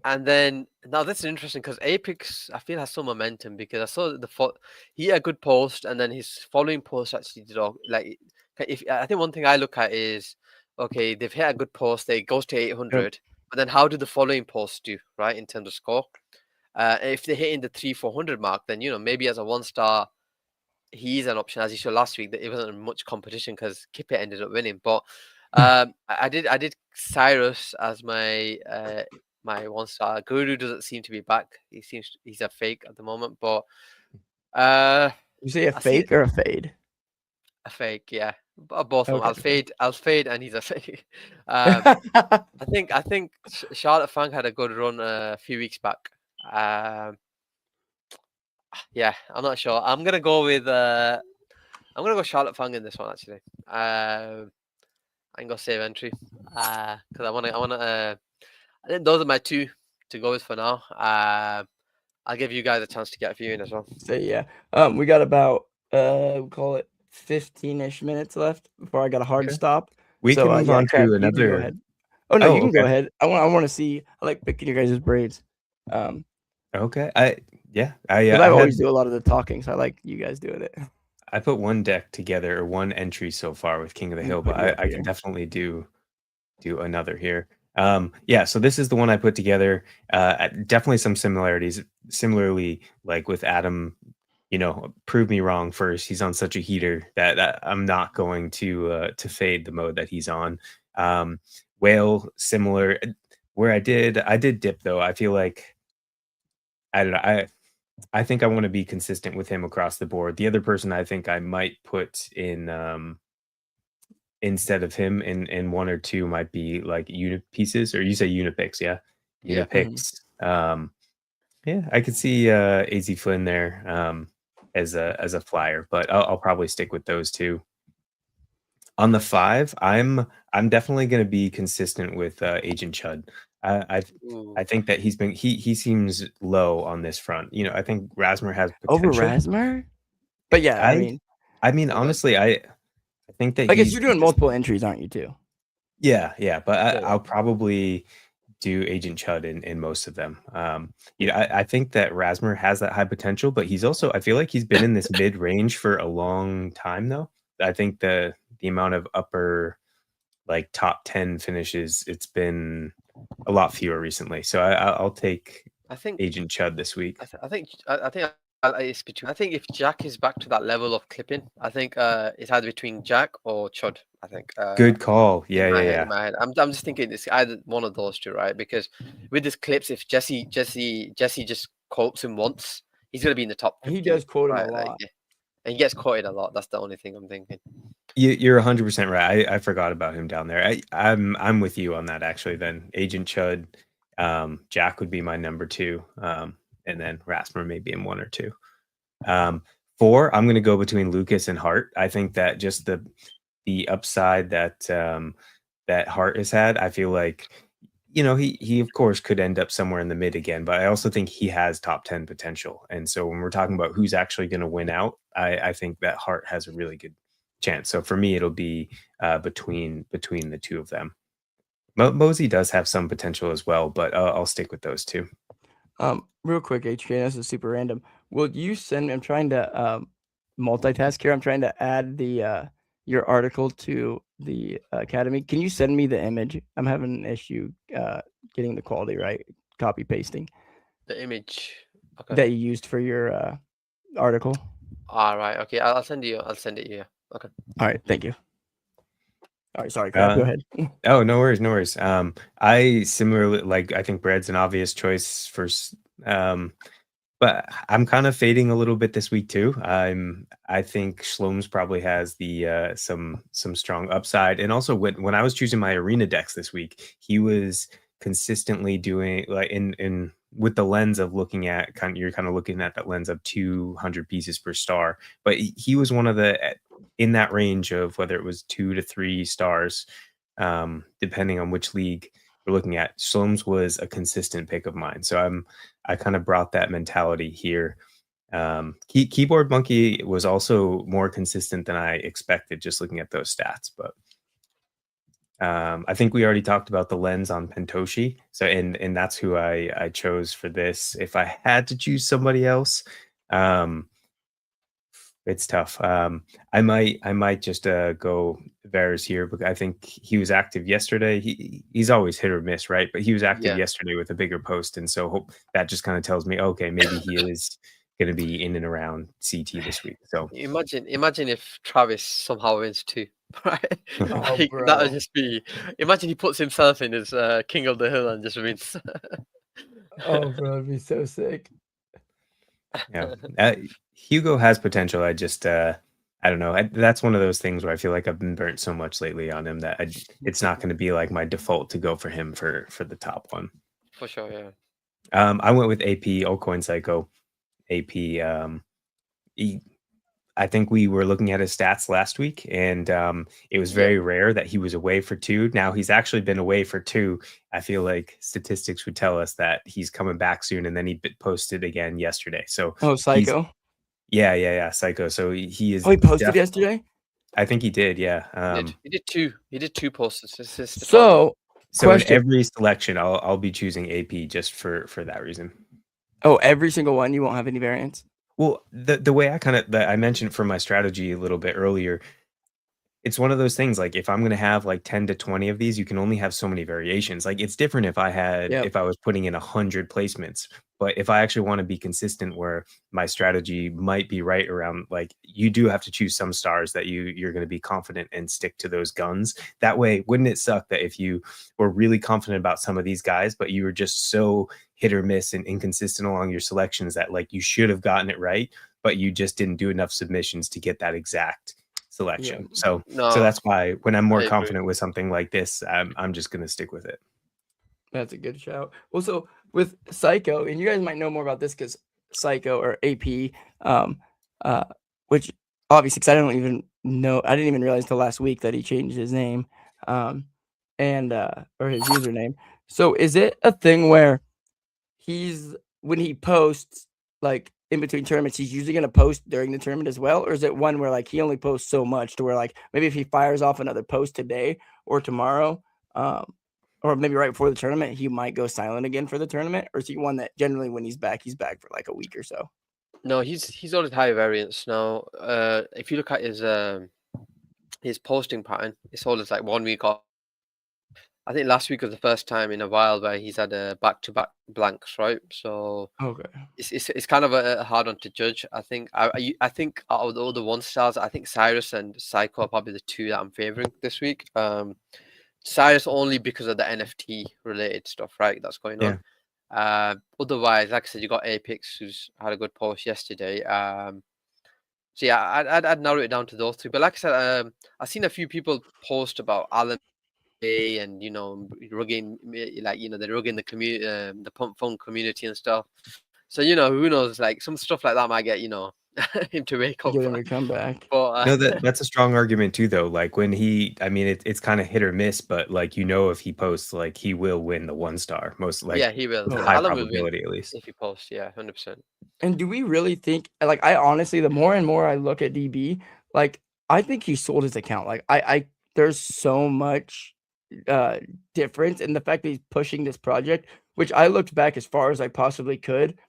and then now this is interesting because Apex I feel has some momentum because I saw he had a good post, and then his following post actually did all like if I think one thing I look at is okay, they've hit a good post, they goes to Yep. 800, but then how do the following posts do, right, in terms of score? If they're hitting the 300-400 mark, then maybe as a 1-star he's an option, as you saw last week, that it wasn't much competition because Kippet ended up winning. But I did Cyrus as my my 1-star. Guru doesn't seem to be back. He's a fake at the moment, but You say a I see fake or a fade? a fake, yeah. Both of them. Okay. I'll fade, and he's a fake. I think Charlotte Fang had a good run a few weeks back. Yeah, I'm not sure. I'm gonna go Charlotte Fang in this one actually. I can go save entry because I think those are my 2 to go with for now. I'll give you guys a chance to get a few in as well. Say yeah. We got about we call it 15-ish minutes left before I got a hard Okay. stop. We So can move yeah, on Crab, to you can go another. ahead. Oh no, Oh, you can go okay. ahead. I want to see. I like picking your guys' braids. Okay. Because I I always had do a lot of the talking, so I like you guys doing it. I put one deck together or one entry so far with King of the I'm Hill, but putting you up I can here. definitely do another here. Yeah, so this is the one I put together. Definitely some similarities. Similarly, like with Adam, prove me wrong first. He's on such a heater that I'm not going to fade the mode that he's on. Whale, similar. Where I did dip though. I feel like I don't know. I think I want to be consistent with him across the board. The other person I think I might put in instead of him in 1 or 2 might be like unit pieces, or you say unipicks, yeah? Yeah. Mhm. Unipicks. Yeah, I could see AZ Flynn there. as a flyer, but I'll probably stick with those two. On the 5, I'm definitely going to be consistent with Agent Chud. I think that he seems low on this front. I think Rasmer has Over potential. Rasmer? But yeah, I mean, honestly, I think that I guess he's you're doing multiple entries, aren't you, too? Yeah, but I'll probably do Agent Chud in most of them. I think that Rasmer has that high potential, but he's also, I feel like he's been in this mid range for a long time though. I think the amount of upper like top 10 finishes, it's been a lot fewer recently. So I'll take Agent Chud this week. I think it's between. I think if Jack is back to that level of clipping, I think it's either between Jack or Chud. I think. Good call. In my head, I'm just thinking it's either one of those two, right? Because with his clips, if Jesse just quotes him once, he's gonna be in the top 15. He does quote him a lot. And he gets quoted a lot. That's the only thing I'm thinking. You're 100% right. I forgot about him down there. I'm with you on that actually. Then Agent Chud, Jack would be my number 2, and then Rasmer maybe in 1 or 2. 4, I'm going to go between Lucas and Hart. I think that just the upside that that Hart has had, I feel like he of course could end up somewhere in the mid again, but I also think he has top 10 potential. And so when we're talking about who's actually going to win out, I think that Hart has a really good chance. So for me, it'll be between the two of them. Mosey does have some potential as well, but I'll stick with those two. Real quick, HK, this is super random. Will you send me? I'm trying to multitask here. I'm trying to add the your article to the academy. Can you send me the image? I'm having an issue getting the quality right. Copy pasting the image that you used for your article. All right. Okay. I'll send it. Yeah. Okay. All right. Thank you. All right. Sorry. Go ahead. Oh, no worries. I similarly, like, I think Bread's an obvious choice for, but I'm kind of fading a little bit this week too. I think Shloms probably has the some strong upside, and also when I was choosing my arena decks this week, he was consistently doing like in with the lens of looking at you're kind of looking at that lens of 200 pieces per star, but he was one of the in that range of whether it was 2 to 3 stars, depending on which league we're looking at. Shloms was a consistent pick of mine, so I kind of brought that mentality here. Keyboard Monkey was also more consistent than I expected, just looking at those stats. But I think we already talked about the lens on Pentoshi, so and that's who I chose for this. If I had to choose somebody else, it's tough. I might just go Varus here, because I think he was active yesterday. He's always hit or miss, right? But he was active yesterday with a bigger post, and so that just kind of tells me, okay, maybe he is going to be in and around CT this week. So imagine if Travis somehow wins too, right? Oh, that would just be. Imagine he puts himself in as king of the hill and just wins. Oh, bro, it'd be so sick. Yeah, Hugo has potential. I just I don't know. That's one of those things where I feel like I've been burnt so much lately on him that it's not going to be like my default to go for him for the top one. For sure, yeah. I went with AP Altcoin Psycho. AP. I think we were looking at his stats last week, and it was very rare that he was away for 2. Now he's actually been away for 2. I feel like statistics would tell us that he's coming back soon, and then he posted again yesterday. So Psycho. Yeah, Psycho. So he is. Oh, he posted yesterday? I think he did. Yeah. He did 2. He did 2 posts. So in every selection, I'll be choosing AP just for that reason. Oh, every single one. You won't have any variants. Well, the way I mentioned for my strategy a little bit earlier, it's one of those things, like if I'm going to have like 10 to 20 of these, you can only have so many variations. Like it's different if I was putting in 100 placements, but if I actually want to be consistent where my strategy might be right around, like you do have to choose some stars that you're going to be confident and stick to those guns. That way, wouldn't it suck that if you were really confident about some of these guys, but you were just so hit or miss and inconsistent along your selections that like you should have gotten it right, but you just didn't do enough submissions to get that exact selection. So that's why when I'm more confident with something like this, I'm just going to stick with it. That's a good shout. Well, so with Psycho, and you guys might know more about this because Psycho or AP, which obviously, because I don't even know, I didn't even realize till last week that he changed his name, and or his username. So is it a thing where when he posts like in between tournaments, he's usually gonna post during the tournament as well, or is it one where like he only posts so much to where like maybe if he fires off another post today or tomorrow, or maybe right before the tournament, he might go silent again for the tournament, or is he one that generally when he's back for like a week or so? No, he's always high variance now. If you look at his posting pattern, it's always like 1 week off. I think last week was the first time in a while where he's had a back-to-back blanks, right? So Okay. it's kind of a hard one to judge. I think I think out of all the one stars, I think Cyrus and Psycho are probably the two that I'm favoring this week. Cyrus only because of the NFT related stuff, right? That's going on. Otherwise, like I said, you got Apex who's had a good post yesterday. So yeah, I'd narrow it down to those two. But like I said, I've seen a few people post about Alan and rugging, like they're rugging the community, the pump phone community and stuff. So who knows, like some stuff like that might get him to wake up. Get him to come back. But No, that's a strong argument too, though. Like when I mean, it's kind of hit or miss, but like if he posts, like he will win the 1 star, most like yeah, he will. Oh, high Alan will win probability at least. if he posts. Yeah, 100%. And do we really think like I honestly, the more and more I look at DB, like I think he sold his account. Like I there's so much difference in the fact that he's pushing this project, which I looked back as far as I possibly could.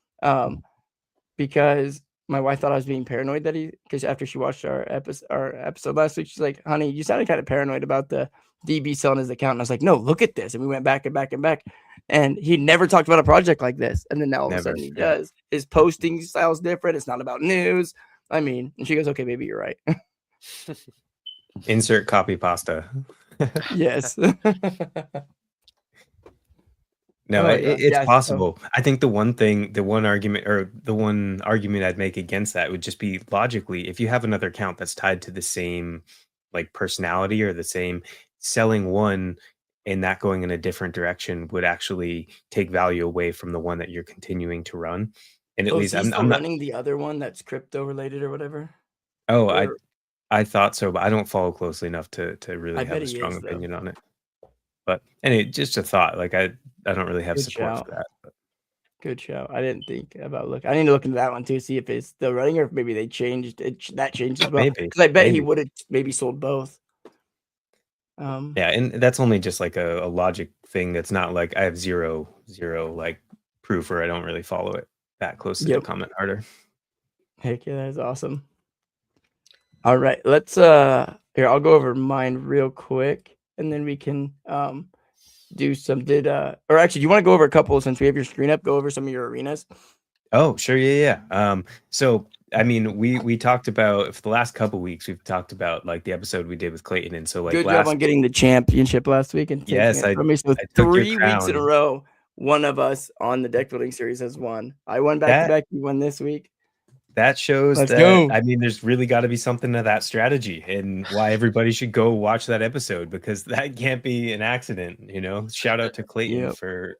Because my wife thought I was being paranoid because after she watched our episode last week, she's like, honey, you sounded kind of paranoid about the DB selling his account. And I was like, no, look at this. And we went back and back and back. And he never talked about a project like this. And then now all of a sudden he does. His posting style is different. It's not about news. I mean, and she goes, okay, maybe you're right. Insert copy pasta. Yes. No, it's yeah, possible. I think the one argument I'd make against that would just be logically, if you have another account that's tied to the same like personality or the same, selling one and that going in a different direction would actually take value away from the one that you're continuing to run. And at least is he still I'm not running the other one that's crypto related or whatever. Oh, Or, I thought so, but I don't follow closely enough to really I have bet a he strong is, though. opinion on it. But anyway, just a thought. Like I don't really have Good support shout. for that. But. Good show. I didn't think about I need to look into that one too, see if it's still running or if maybe they changed it. That changed as well. Maybe. Because I bet he would have maybe sold both. Yeah, and that's only just like a logic thing. That's not like I have zero like proof, or I don't really follow it that closely to comment harder. Heck yeah, that is awesome. All right, let's here, I'll go over mine real quick and then we can do some or actually, do you want to go over a couple since we have your screen up, go over some of your arenas? Oh, sure. Yeah. So I mean, we talked about for the last couple weeks, we've talked about like the episode we did with Clayton. And so like good job on getting the championship last week. And yes, I took 3 weeks in a row. One of us on the deck building series has won. I won back to back. You won this week. That shows that I mean, there's really got to be something to that strategy and why everybody should go watch that episode, because that can't be an accident. Shout out to Clayton for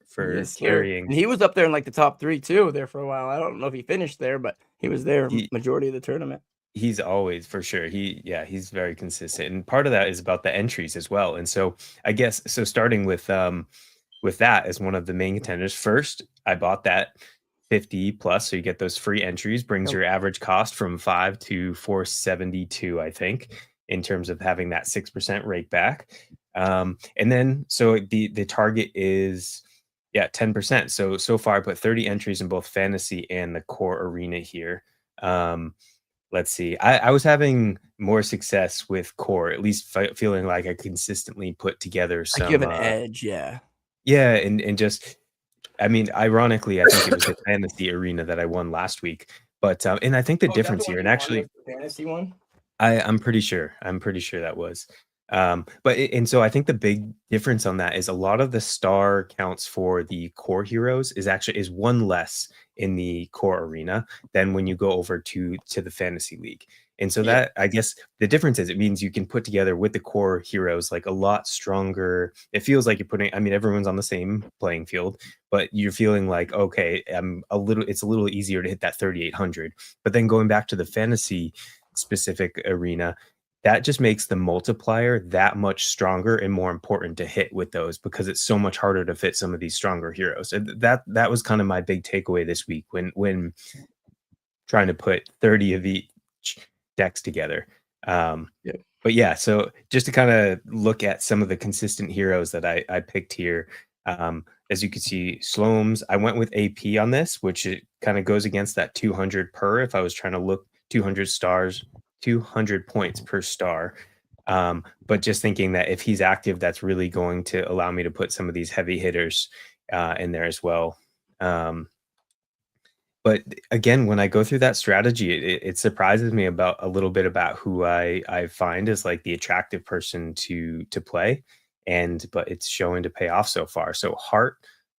carrying. And he was up there in like the top 3 too there for a while. I don't know if he finished there, but he was there majority of the tournament. He's always, for sure. He's very consistent. And part of that is about the entries as well. And so I guess, starting with that as one of the main contenders, first, I bought that 50 plus, so you get those free entries, brings your average cost from 5 to 472, I think, in terms of having that 6% rake back. And then so the target is 10%. So far I put 30 entries in both fantasy and the core arena here. Let's see, I was having more success with core, at least feeling like I consistently put together some like you have an edge. And just, I mean, ironically, I think it was the fantasy arena that I won last week. But and I think the difference here, and actually, the fantasy one, I'm pretty sure that was. And so I think the big difference on that is a lot of the star counts for the core heroes is one less in the core arena than when you go over to the fantasy league. And so that, I guess the difference is it means you can put together with the core heroes like a lot stronger. It feels like you're putting, I mean, everyone's on the same playing field, but you're feeling like, okay, it's a little easier to hit that 3,800. But then going back to the fantasy specific arena, that just makes the multiplier that much stronger and more important to hit with those, because it's so much harder to fit some of these stronger heroes. And that was kind of my big takeaway this week when trying to put 30 of each decks together. But yeah, so just to kind of look at some of the consistent heroes that I picked here. As you can see, Slomes, I went with AP on this, which it kind of goes against that 200 per. If I was trying to look 200 stars, 200 points per star. But just thinking that if he's active, that's really going to allow me to put some of these heavy hitters in there as well. But again, when I go through that strategy, it surprises me about a little bit about who I find is like the attractive person to play, but it's showing to pay off so far. So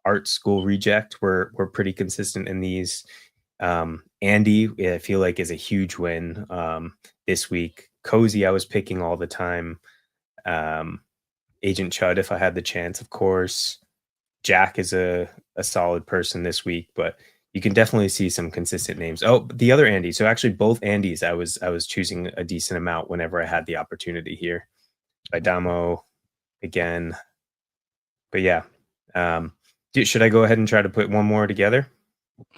Art School Reject, we're pretty consistent in these. Andy, I feel like, is a huge win this week. Cozy, I was picking all the time. Agent Chud, if I had the chance, of course. Jack is a solid person this week, but you can definitely see some consistent names. Oh, the other Andy. So actually both Andys, I was choosing a decent amount whenever I had the opportunity here. Damo again. But yeah. Should I go ahead and try to put one more together?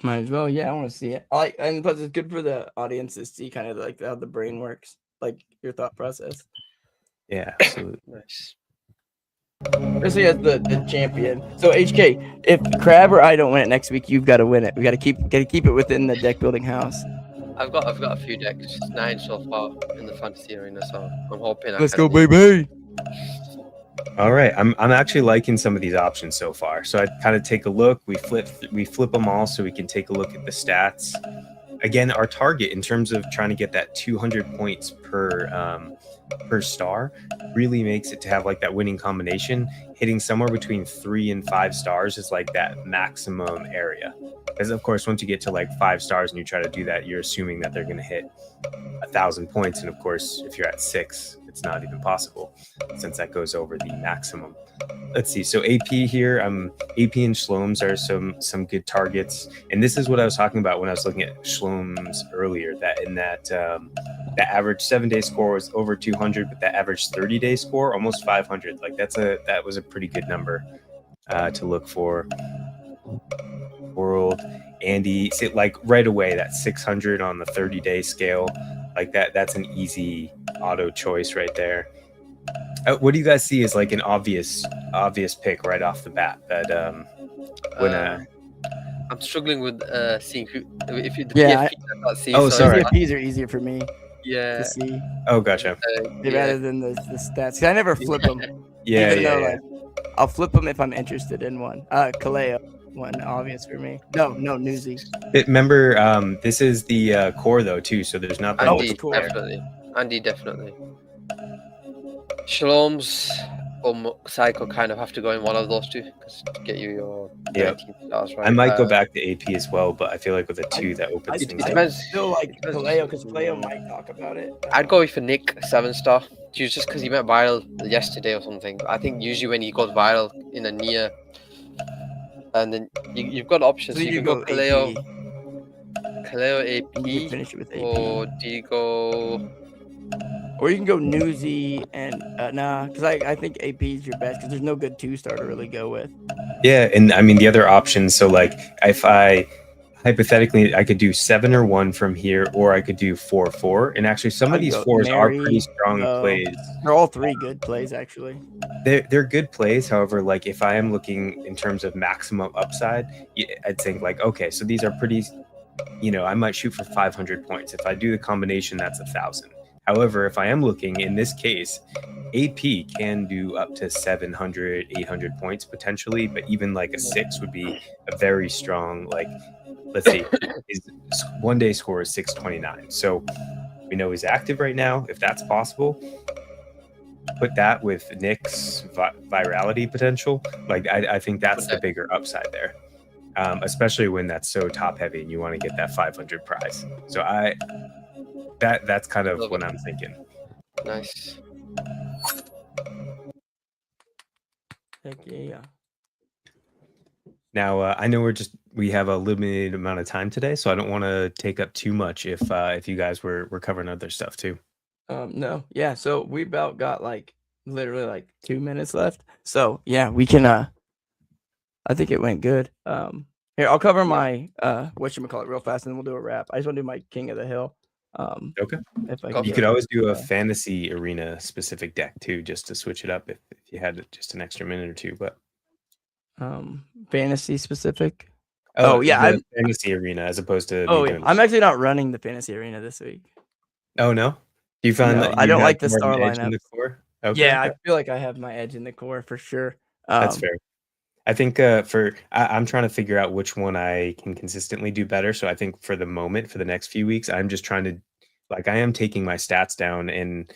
Might as well. Yeah, I want to see it. And plus it's good for the audience to see kind of like how the brain works, like your thought process. Yeah, absolutely. Nice. Especially as the champion. So HK, if Crab or I don't win it next week, you've got to win it. We got to keep it within the deck building house. I've got a few decks, 9 so far in the fantasy arena, so I'm hoping. Let's go, baby. All right, I'm actually liking some of these options so far. So I kind of take a look. We flip them all so we can take a look at the stats. Again, our target in terms of trying to get that 200 points per star really makes it to have like that winning combination. Hitting somewhere between 3 and 5 stars is like that maximum area, because of course once you get to like 5 stars and you try to do that, you're assuming that they're going to hit 1,000 points, and of course if you're at 6, it's not even possible since that goes over the maximum. Let's see. So AP here, AP and Shlomes are some good targets, and this is what I was talking about when I was looking at Shlomes earlier. That in that average 7-day score was over 200, but that average 30-day score almost 500. Like that was a pretty good number to look for. World Andy, like right away that 600 on the 30-day scale, like that's an easy auto choice right there. What do you guys see as like an obvious pick right off the bat? That I'm struggling with seeing who. If you, yeah, PFPs I can't see. Oh, so sorry. PFPs are easier for me to see. Oh, gotcha. Rather than the stats. 'Cause I never flip them. Yeah. I'll flip them if I'm interested in one. Kaleo, one obvious for me. No, Newsy. Remember, this is the core though too, so there's not that Andy, cool. definitely. Andy, definitely. Shaloms or Psycho kind of have to go in one of those two to get you your 13 stars, right? I might go back to AP as well, but I feel like with a 2 that opens things it up. depends. I still like Kaleo because Kaleo might talk about it. I'd go for Nick 7-star. Just because he went viral yesterday or something. I think usually when he goes viral in a near, and then you've got options. So you can go Kaleo AP, you finish it with AP. or do you go? Or you can go Newsy and nah, because I think AP is your best because there's no good 2-star to really go with. Yeah, and I mean the other options. So like if I hypothetically I could do 7 or 1 from here, or I could do 4-4, and actually some of these 4s are pretty strong plays. They're all 3 good plays actually. They're good plays. However, like if I am looking in terms of maximum upside, I'd think like, okay, so these are pretty. I might shoot for 500 points. If I do the combination, that's 1,000. However, if I am looking in this case, AP can do up to 700, 800 points potentially, but even like a 6 would be a very strong, like, let's see, his 1-day score is 629. So we know he's active right now. If that's possible, put that with Nick's virality potential. Like, I think that's the bigger upside there. Especially when that's so top heavy and you want to get that 500 prize. So that's kind of Love what it. I'm thinking. Nice. Heck yeah. Now I know we have a limited amount of time today, so I don't want to take up too much if you guys were covering other stuff too. No, yeah. So we about got like literally like 2 minutes left. So yeah, we can. I think it went good. Here I'll cover my whatchamacallit real fast, and then we'll do a wrap. I just want to do my King of the Hill. Okay. If I Go can You for could it. always do a fantasy arena specific deck too, just to switch it up if you had just an extra minute or two. But fantasy specific. Oh yeah, the I'm fantasy arena as opposed to Oh me yeah, doing. I'm actually not running the fantasy arena this week. Oh no, do you find No, that I you don't have like the more of star an edge in lineup. the core? Okay, Yeah, I feel like I have my edge in the core for sure. that's fair. I think I'm trying to figure out which one I can consistently do better. So I think for the moment, for the next few weeks, I'm just trying to, like, I am taking my stats down, and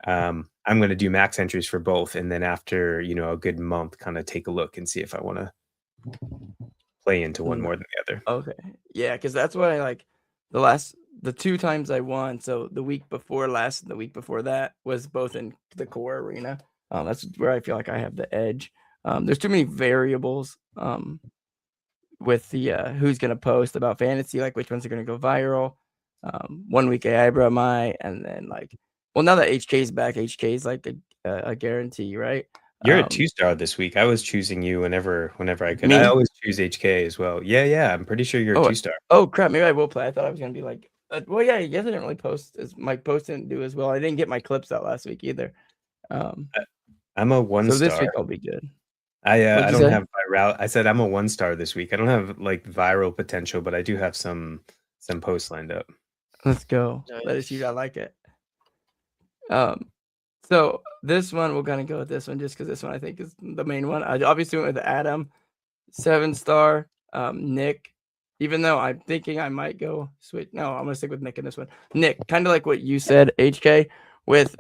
I'm going to do max entries for both, and then after a good month, kind of take a look and see if I want to play into one more than the other. Okay, yeah, because that's what I like. The 2 times I won, so the week before last and the week before that was both in the core arena. That's where I feel like I have the edge. There's too many variables with the who's gonna post about fantasy, like which ones are gonna go viral. 1 week Abra my, and then like, well, now that HK is back, HK is like a guarantee, right? You're a 2-star this week. I was choosing you whenever I could. Me? I always choose HK as well. Yeah. I'm pretty sure you're a 2-star. Oh crap! Maybe I will play. I thought I was gonna be like, well, yeah. I guess I didn't really post my post didn't do as well. I didn't get my clips out last week either. I'm a 1-star. So this week I'll be good. I What'd you don't say? have viral. I said I'm a 1-star this week. I don't have like viral potential, but I do have some posts lined up. Let's go. Let us see. I like it. So this one we're gonna go with this one just because this one I think is the main one. I obviously went with Adam, 7-star. Nick, even though I'm thinking I might go switch. No, I'm gonna stick with Nick in this one. Nick, kind of like what you said, HK, with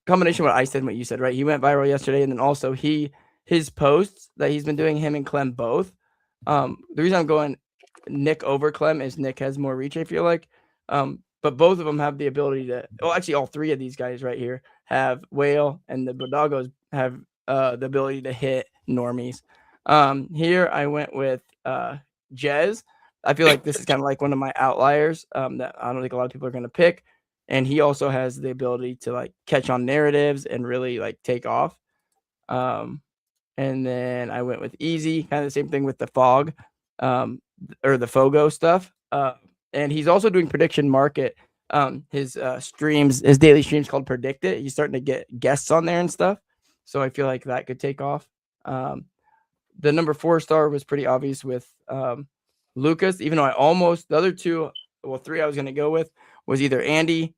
combination of what I said and what you said, right? He went viral yesterday, and then also his posts that he's been doing, him and Clem both. The reason I'm going Nick over Clem is Nick has more reach, I feel like. But both of them have the ability to. Well, actually, all 3 of these guys right here have Whale, and the Bodagos have the ability to hit normies. Here I went with Jez. I feel like this is kind of like one of my outliers that I don't think a lot of people are going to pick. And he also has the ability to like catch on narratives and really like take off. And then I went with Easy, kind of the same thing with the Fog or the Fogo stuff. And he's also doing prediction market. His daily streams called Predict It. He's starting to get guests on there and stuff. So I feel like that could take off. The number 4-star was pretty obvious with Lucas, even though the other 2, well, 3 I was going to go with was either Andy,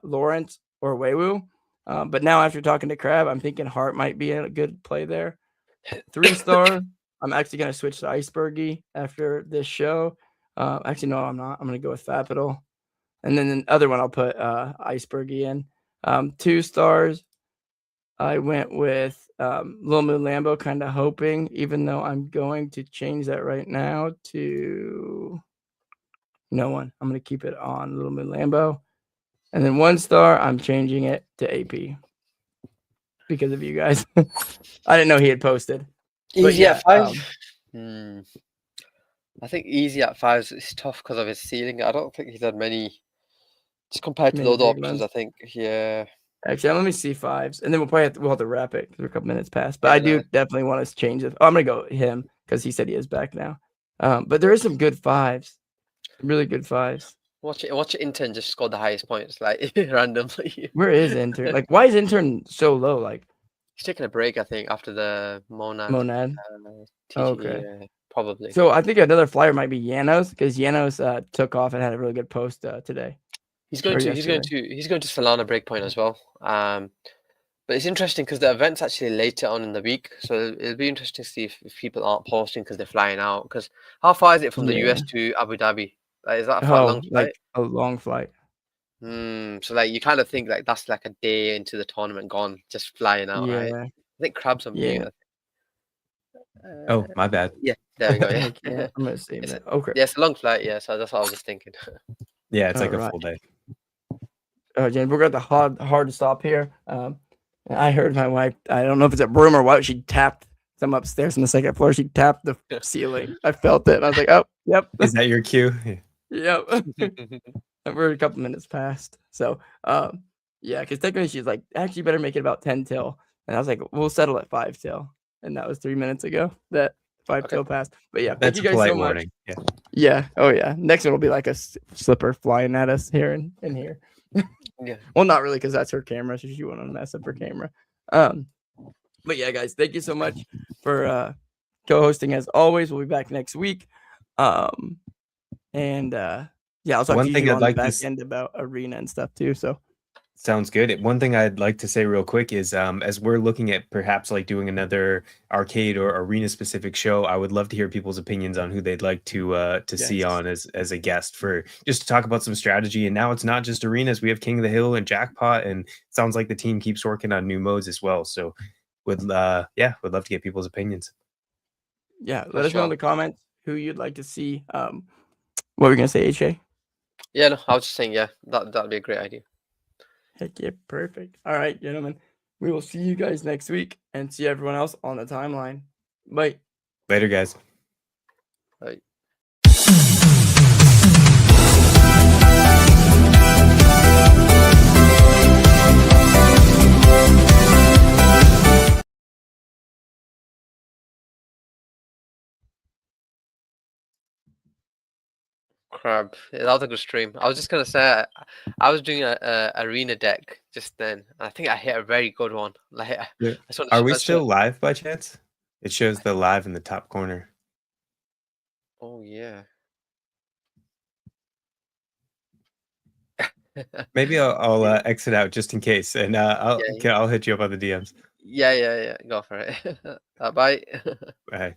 Lawrence, or Weiwu. But now after talking to Crab, I'm thinking Hart might be a good play there. 3-star, I'm actually going to switch to Icebergy after this show. Actually, no, I'm not. I'm going to go with Fapital. And then the other one, I'll put Icebergy in. 2 stars, I went with Lil Moon Lambo, kind of hoping, even though I'm going to change that right now to no one. I'm going to keep it on Lil Moon Lambo. And then 1 star, I'm changing it to AP because of you guys. I didn't know he had posted. Easy at 5. I think easy at 5 is tough because of his ceiling. I don't think he's had many, just compared to the other options. I think, yeah. Actually, let me see 5s, and then we'll have to wrap it because we're a couple minutes past. But I do definitely want to change it. Oh, I'm gonna go him because he said he is back now. But there is some good 5s, really good 5s. Watch your intern just scored the highest points, like randomly. Where is intern? Like, why is intern so low? Like, he's taking a break, I think, after the Monad. Okay, probably. So I think another flyer might be Janos because Janos took off and had a really good post today. He's going to Solana Breakpoint as well. But it's interesting because the event's actually later on in the week, so it'll be interesting to see if people aren't posting because they're flying out. Because how far is it from the US to Abu Dhabi? Like, is that a long flight? Like a long flight. So like you kind of think like that's like a day into the tournament gone, just flying out, right? I think Crab's on mute. Oh, my bad. Yeah, there we go. Yeah, I'm gonna save that. Okay. Yeah, it's a long flight. Yeah, so that's what I was just thinking. Yeah, it's like All a right. full day. James, we're got the hard stop here. I heard my wife. I don't know if it's a broom or what. She tapped some upstairs on the second floor. She tapped the ceiling. I felt it. And I was like, oh, yep. Is that your cue? Yep. And we're a couple minutes past. So, yeah, because technically she's like, actually, you better make it about 10 till. And I was like, we'll settle at 5 till. And that was 3 minutes ago that 5 till passed. But yeah, thank That's you a guys polite so much. warning. Yeah. Yeah. Oh, yeah. Next one will be like a slipper flying at us here and here. Yeah. Well, not really, because that's her camera. So she wouldn't mess up her camera. But yeah, guys, thank you so much for co-hosting as always. We'll be back next week. And yeah, I'll talk One to thing you I'd on like the to back end about arena and stuff too. So Sounds good. One thing I'd like to say real quick is as we're looking at perhaps like doing another arcade or arena specific show, I would love to hear people's opinions on who they'd like to see Yes. on as a guest for just to talk about some strategy. And now it's not just arenas. We have King of the Hill and Jackpot, and it sounds like the team keeps working on new modes as well. So would love to get people's opinions. yeah, For let us know in sure. the comments who you'd like to see. What were we gonna say, HA? Yeah, no, I was just saying, yeah, that'd be a great idea. Heck yeah, perfect. All right, gentlemen. We will see you guys next week and see everyone else on the timeline. Bye. Later, guys. Right. Crap. Yeah, that was a good stream. I was just gonna say I was doing a arena deck just then, and I think I hit a very good one. Like, Yeah. I just wanna Are we I just still wanna- live by chance? It shows the live in the top corner. Oh yeah. Maybe I'll exit out just in case, and Yeah. I'll hit you up on the DMs. Yeah. Go for it. Bye. Bye.